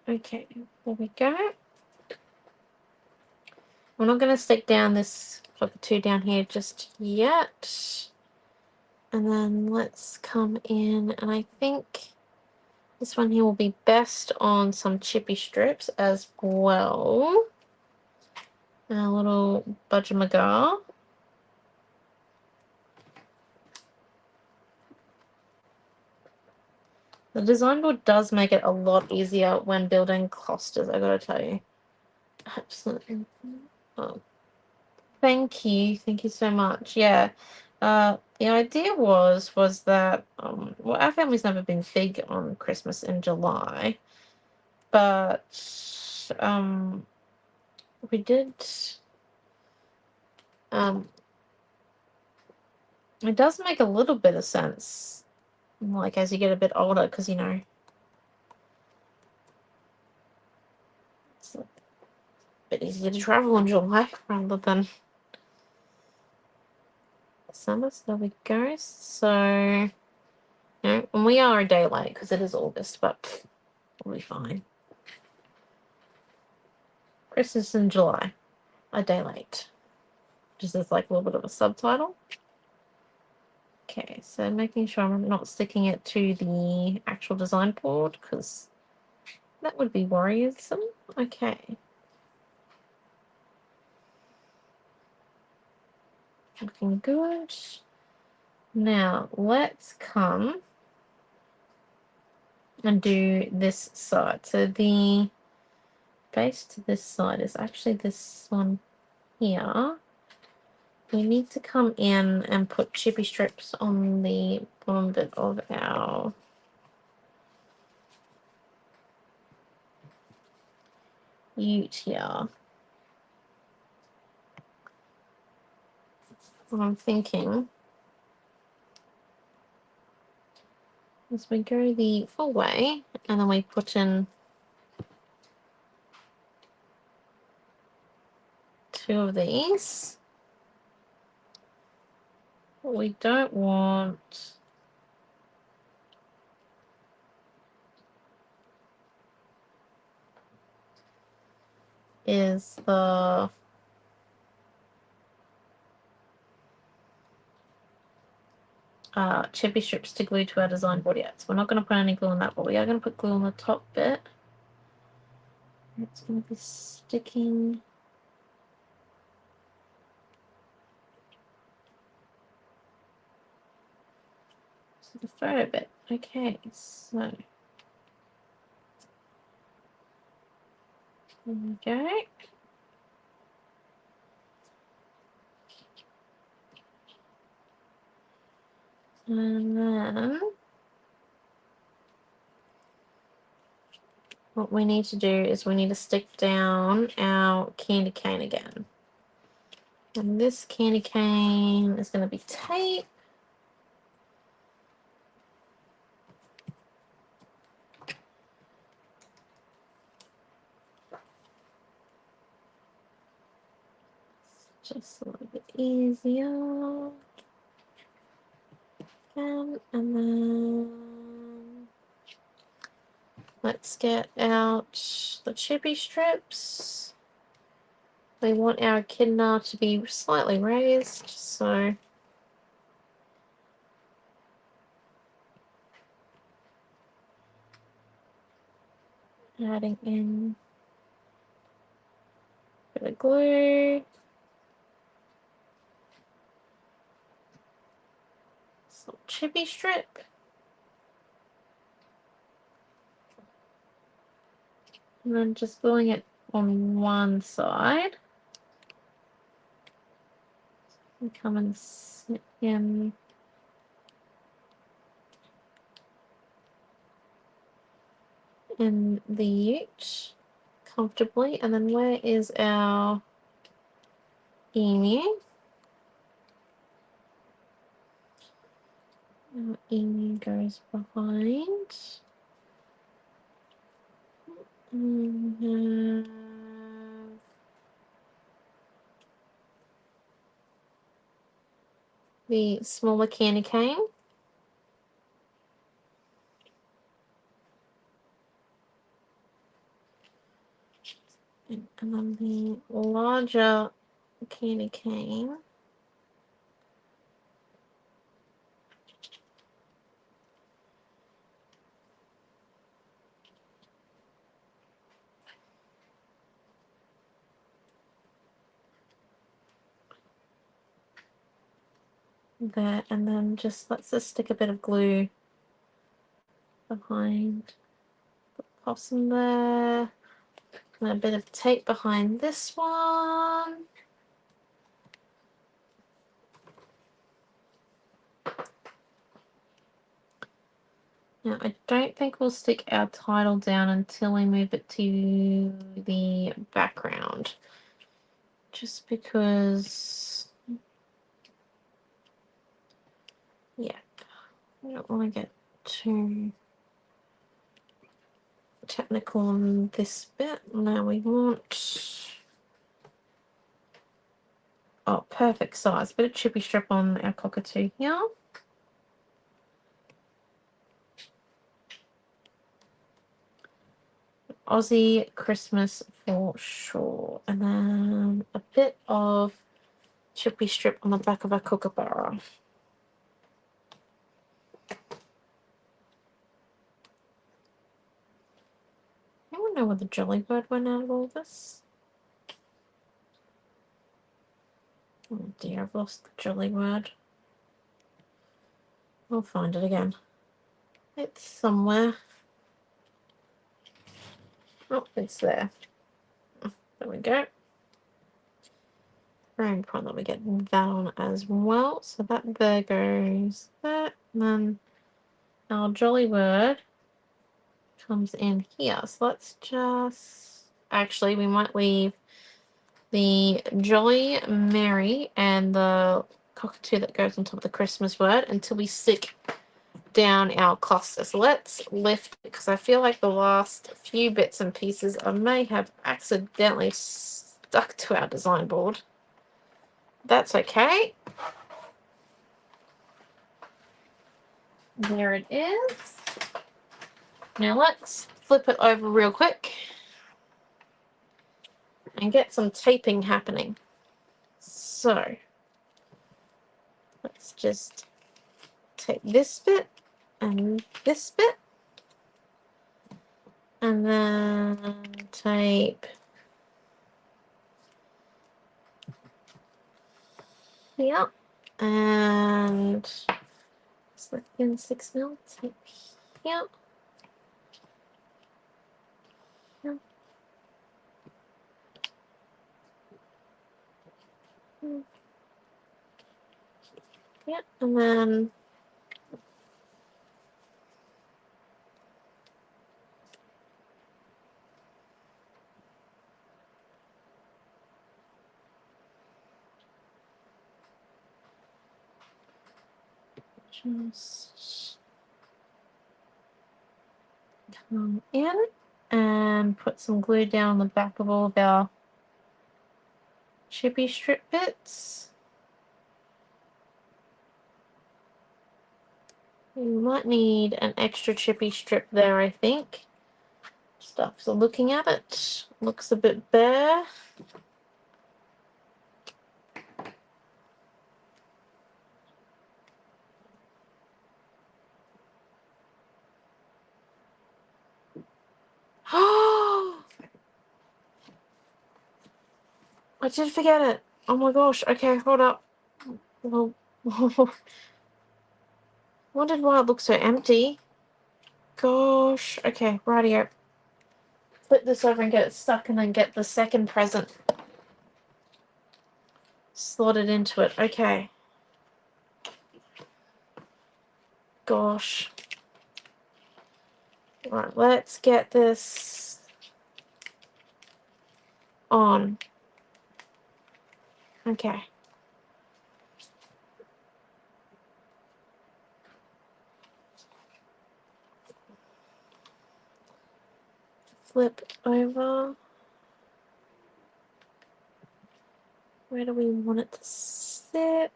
Okay, there we go. We're not going to stick down this two down here just yet. And then let's come in, and I think this one here will be best on some chippy strips as well. And a little budgemagar. The design board does make it a lot easier when building clusters, I gotta tell you. Absolutely. Oh, thank you so much. Yeah. The idea was that well, our family's never been big on Christmas in July, but we did it does make a little bit of sense, like as you get a bit older, because you know it's a bit easier to travel in July rather than summer. So there we go. So, you know, and we are a day late because it is August, but we'll be fine. Christmas in July, a day late. Just as like a little bit of a subtitle. Okay, so making sure I'm not sticking it to the actual design board because that would be worrisome. Okay. Looking good. Now let's come and do this side. So the base to this side is actually this one here. We need to come in and put chippy strips on the bottom bit of our ute here. What I'm thinking is we go the full way and then we put in 2 of these. What we don't want is the chippy strips to glue to our design board yet. So we're not going to put any glue on that, but we are going to put glue on the top bit. It's going to be sticking. So the photo bit. Okay, so there we go. And then what we need to do is we need to stick down our candy cane again. And this candy cane is going to be tape. Just a little bit easier. And then let's get out the chippy strips. We want our echidna to be slightly raised, so adding in a bit of glue. Some chippy strip. And then just gluing it on one side. And come and sit in the ute comfortably. And then where is our emu? Our emu goes behind. And the smaller candy cane. And then the larger candy cane. There, and then just let's just stick a bit of glue behind the possum there. And a bit of tape behind this one. Now, I don't think we'll stick our title down until we move it to the background. Just because, yeah, we don't want to get too technical on this bit. Now we want, oh, perfect size. Bit of chippy strip on our cockatoo here. Aussie Christmas for sure. And then a bit of chippy strip on the back of our kookaburra. Anyone know where the jolly bird went out of all this? Oh dear, I've lost the jolly word. I'll find it again. It's somewhere. Oh, it's there. There we go. Very important that we get that on as well. So that there goes there. And then our jolly word comes in here. So let's just... Actually, we might leave the Jolly Mary and the cockatoo that goes on top of the Christmas word until we stick down our cluster. So let's lift it because I feel like the last few bits and pieces I may have accidentally stuck to our design board. That's okay. There it is. Now let's flip it over real quick and get some taping happening. So let's just take this bit and this bit and then tape here and slip in 6mm tape here. Here. Yeah, and then just come in and put some glue down the back of all of our chippy strip bits. We might need an extra chippy strip there, I think. So looking at it, looks a bit bare. Oh, I did forget it. Oh my gosh. Okay, hold up. Well, wondered why it looks so empty. Gosh. Okay, rightio. Flip this over and get it stuck and then get the second present slotted into it. Okay. Gosh. Right, let's get this on. Okay. Flip over. Where do we want it to sit?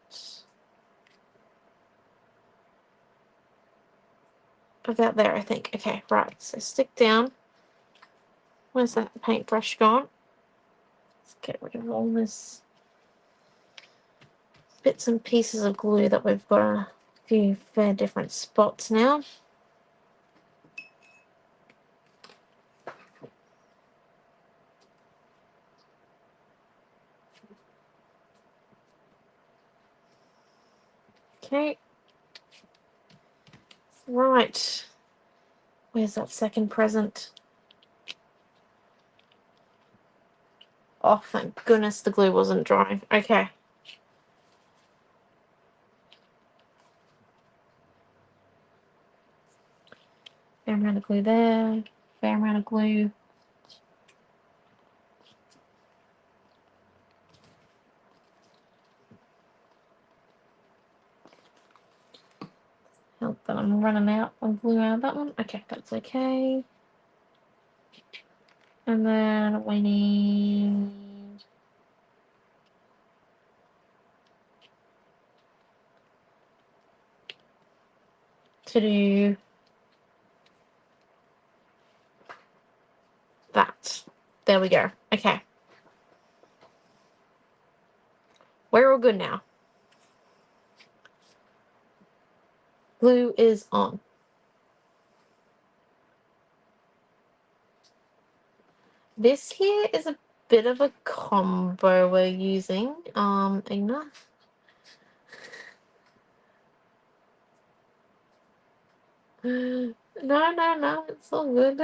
About there, I think. Okay, right. So stick down. Where's that paintbrush gone? Let's get rid of all this bits and pieces of glue that we've got a few fair different spots now. Okay. Right. Where's that second present? Oh, thank goodness the glue wasn't drying. Okay. Fair amount of glue there. Fair amount of glue. Help that I'm running out of glue out of that one. Okay, that's okay. And then we need to do that. There we go. Okay. We're all good now. Glue is on. This here is a bit of a combo we're using. Enough. No, it's all good.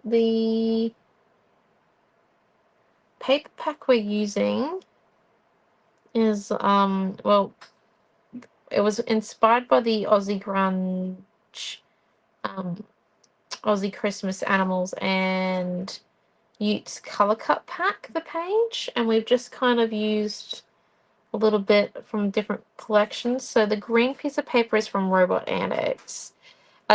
The paper pack we're using is well, it was inspired by the Aussie grunge, Aussie Christmas animals and Utes color cut pack, the page, and we've just kind of used a little bit from different collections. So the green piece of paper is from Robot Antics.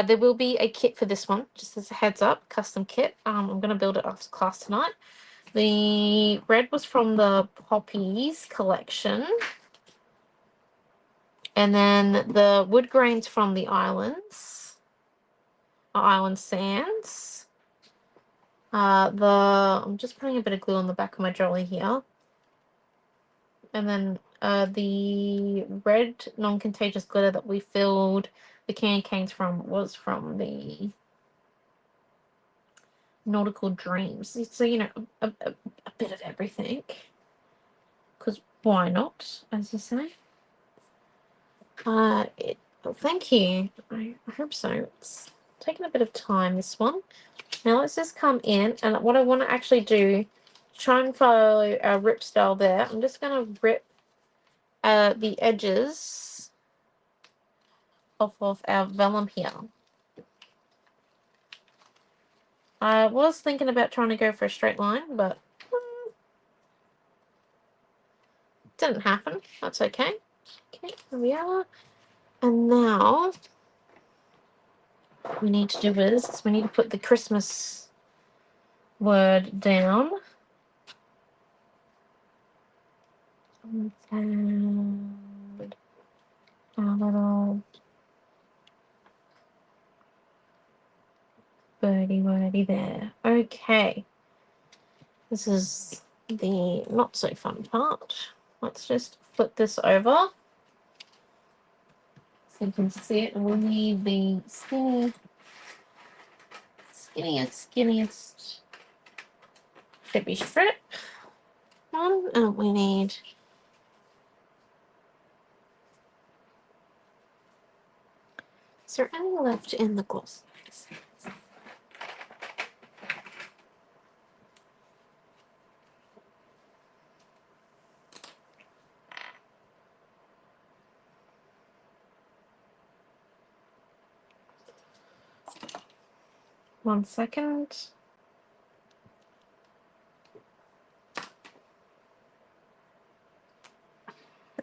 There will be a kit for this one, just as a heads up, custom kit. I'm going to build it after class tonight. The red was from the Poppies collection. And then the wood grains from the islands, island sands. I'm just putting a bit of glue on the back of my jolly here. And then the red non-contagious glitter that we filled the candy canes from was from the Nautical Dreams. So, you know, a bit of everything. Because why not, as you say? Well, thank you. I hope so. It's taken a bit of time, this one. Now let's just come in, and what I want to actually do, try and follow our rip style there. I'm just going to rip the edges off of our vellum here. I was thinking about trying to go for a straight line, but didn't happen. That's okay. Okay, here we are. And now what we need to do is we need to put the Christmas word down. And our little birdie wordy there. Okay. This is the not so fun part. Let's just flip this over so you can see it. And we need the skinniest shippy strip one. And we need is there any left in the gloss? 1 second. There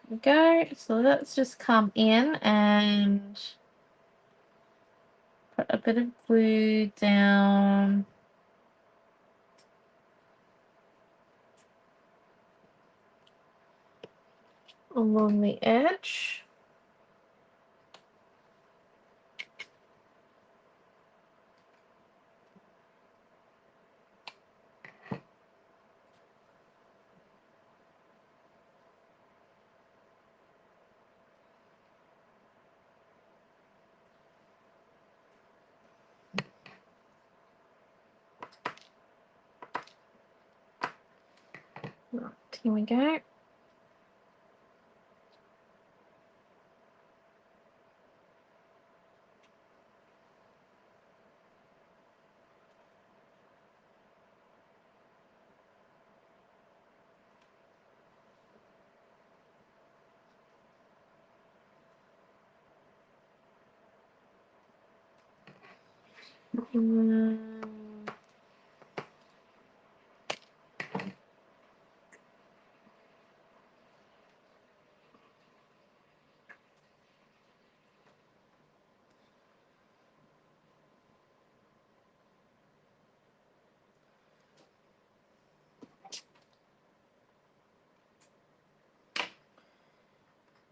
we go. So let's just come in and put a bit of glue down along the edge. Right, here we go.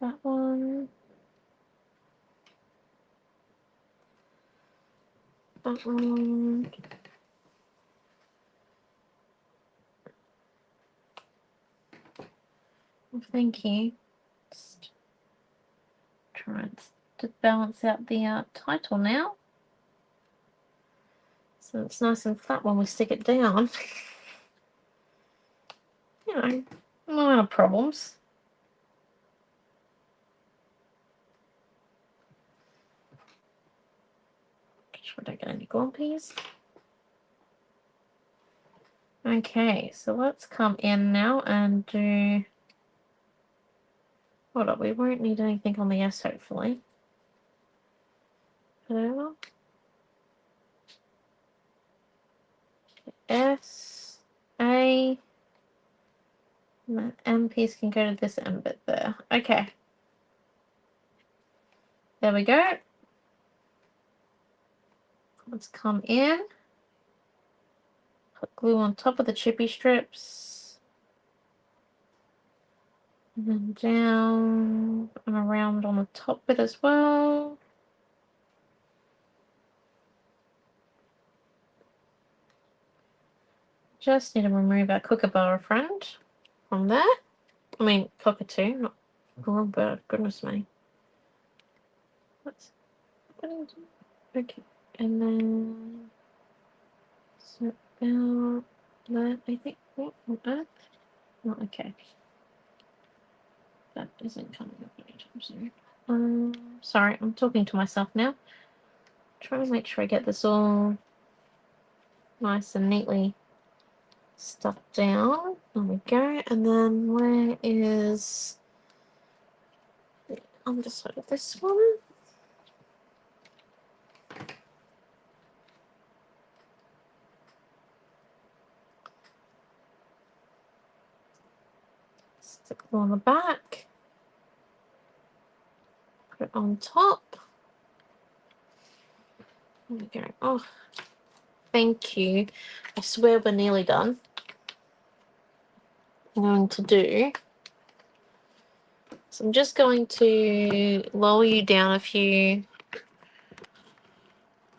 That one. That one. Thank you. Just trying to balance out the title now. So it's nice and flat when we stick it down. You know, no problems. Make sure I don't get any glumpies. Okay, so let's come in now and do... Hold up, we won't need anything on the S, hopefully. Whatever. S, A... And that M piece can go to this M bit there. Okay. There we go. Let's come in. Put glue on top of the chippy strips. And then down and around on the top bit as well. Just need to remove our kookaburra friend from there. I mean, cockatoo, not a bird. Goodness me. What's happening? Okay, and then so about that. I think. What on earth? Oh, okay. That isn't coming up anytime soon. Sorry, I'm talking to myself now. Trying to make sure I get this all nice and neatly stuffed down. There we go. And then where is the underside of this one? Stick glue on the back. Put it on top. There we go. Oh, thank you. I swear we're nearly done. I'm going to do. So I'm just going to lower you down a few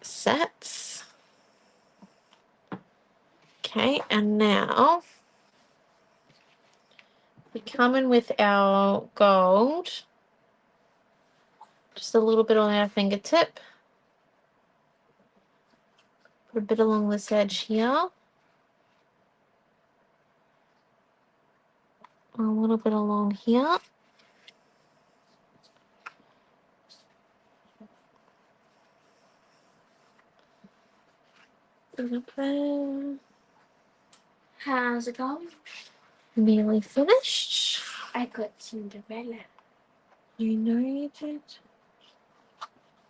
sets. Okay, and now we come in with our gold. Just a little bit on our fingertip. Put a bit along this edge here. A little bit along here. Up there. How's it going? Nearly finished. I got Cinderella. I know you did.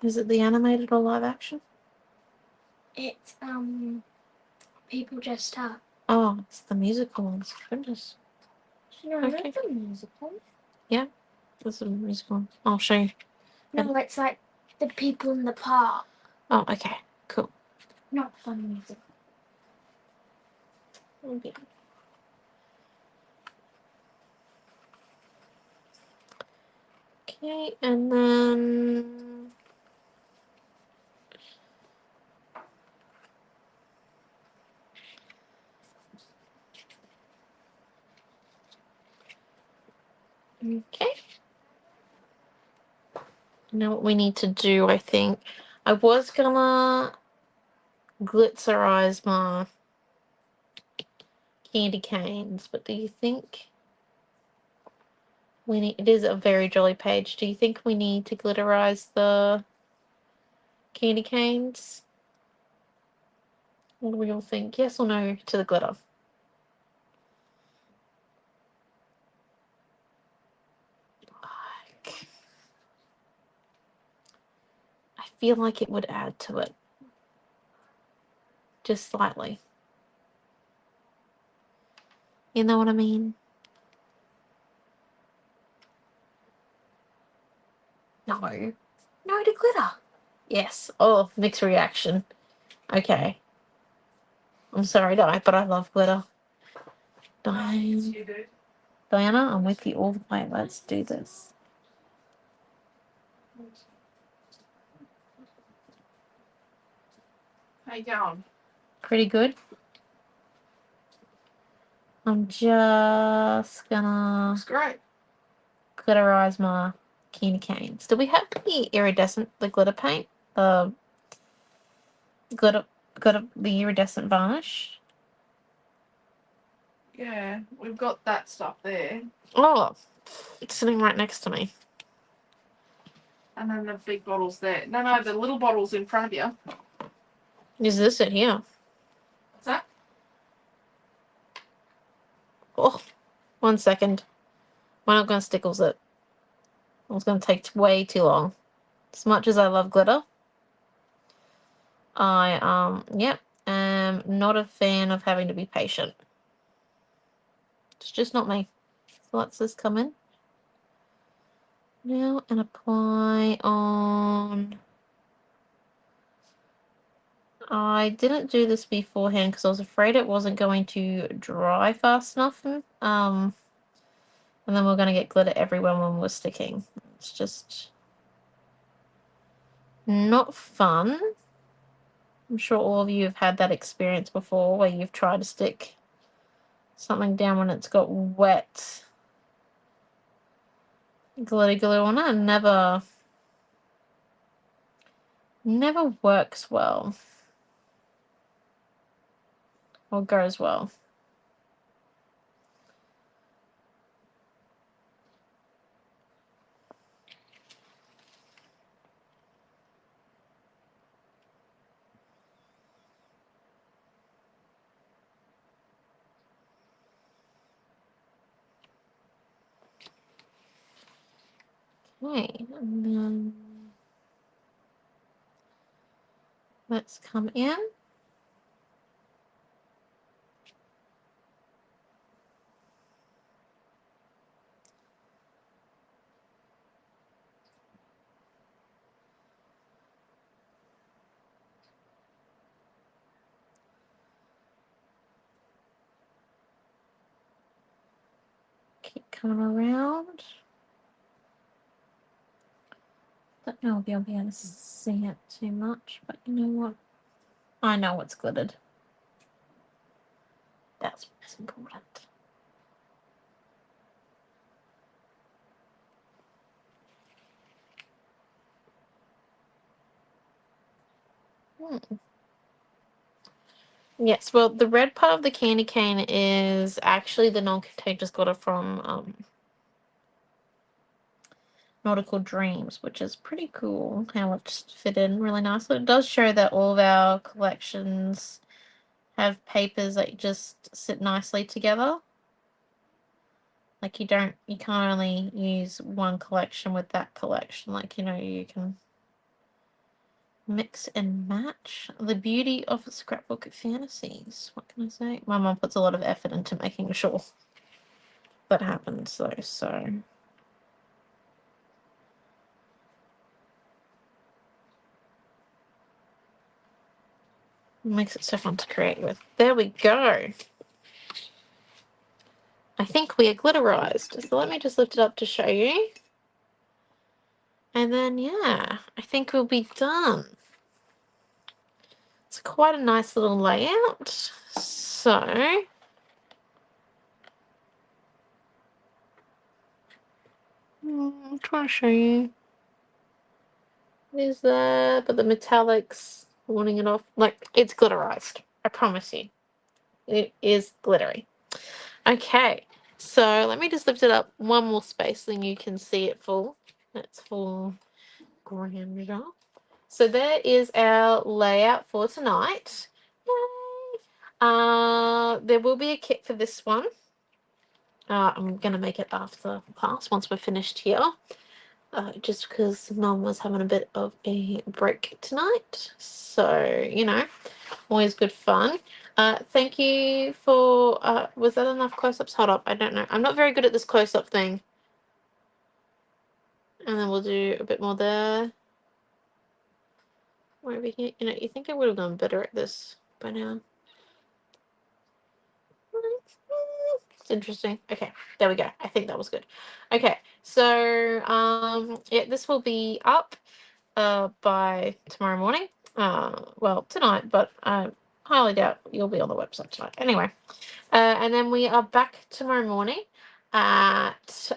Is it the animated or live action? It's people dressed up. Oh, it's the musical ones. Goodness. No, Okay. not the musical. That's a musical one. I'll show you. No, it's like the people in the park, Oh, okay. Cool. not the musical. Okay. Okay, and then okay. Now what we need to do, I think, I was gonna glitzerize my candy canes, but do you think we need? It is a very jolly page. Do you think we need to glitterize the candy canes? What do we all think? Yes or no to the glitter? Like, I feel like it would add to it. Just slightly. You know what I mean? No. No to glitter. Yes. Oh, mixed reaction. Okay. I'm sorry, Di, but I love glitter. Diana, I'm with you all the way. Let's do this. How you going? Pretty good. I'm just gonna Looks great. glitterize my candy canes. Do we have the iridescent, the glitter paint? Glitter, got the iridescent varnish. Yeah, we've got that stuff there. Oh, it's sitting right next to me. And then the big bottles there. No, the little bottles in front of you. Is this it here? What's that? Oh, 1 second. We're not going to stickles it. It's going to take way too long. As much as I love glitter, I am not a fan of having to be patient. It's just not me. So let's just come in now and apply on. I didn't do this beforehand because I was afraid it wasn't going to dry fast enough. And then we're going to get glitter everywhere when we're sticking. It's just not fun. I'm sure all of you have had that experience before where you've tried to stick something down when it's got wet glitter glue on it, and never works well or goes well. Okay, and then let's come in. Keep coming around. Don't know if you'll be able to see it too much, but you know what? I know what's glittered. That's what's important. Yes, well, the red part of the candy cane is actually the non-contagious glitter from Nautical Dreams, which is pretty cool how it's fit in really nicely. It does show that all of our collections have papers that just sit nicely together. Like you can't only use one collection with that collection. Like, you know, you can mix and match. The beauty of Scrapbook Fantasies. What can I say? My mom puts a lot of effort into making sure that happens though, so. It makes it so fun to create with. There we go. I think we are glitterized. So let me just lift it up to show you. And then, yeah, I think we'll be done. It's quite a nice little layout. So, I'm trying to show you. Is there, but the metallics warning it off. Like, it's glitterized. I promise you. It is glittery. Okay, so let me just lift it up one more space, then you can see it full. It's full grandeur. So there is our layout for tonight. Yay! There will be a kit for this one. I'm gonna make it after class once we're finished here. Just because Mum was having a bit of a break tonight. So, you know, always good fun. Thank you for, was that enough close-ups? Hold up, I don't know. I'm not very good at this close-up thing. And then we'll do a bit more there. Over here. You know, you think I would have done better at this by now. It's interesting. Okay, there we go. I think that was good. Okay, so yeah, this will be up by tomorrow morning. Well, tonight, but I highly doubt you'll be on the website tonight. Anyway, and then we are back tomorrow morning at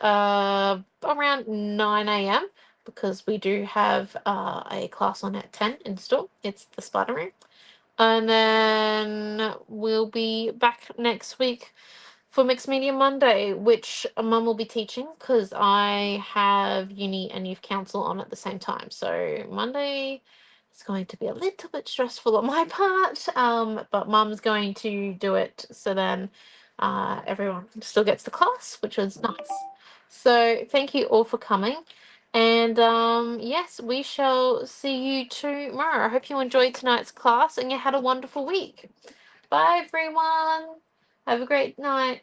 around 9 a.m. because we do have a class on at 10 in store. It's the spider room. And then we'll be back next week for Mixed Media Monday, which Mum will be teaching because I have uni and youth council on at the same time. So Monday is going to be a little bit stressful on my part, but Mum's going to do it. So then everyone still gets the class, which was nice. So thank you all for coming. And yes, we shall see you tomorrow. I hope you enjoyed tonight's class and you had a wonderful week. Bye, everyone. Have a great night.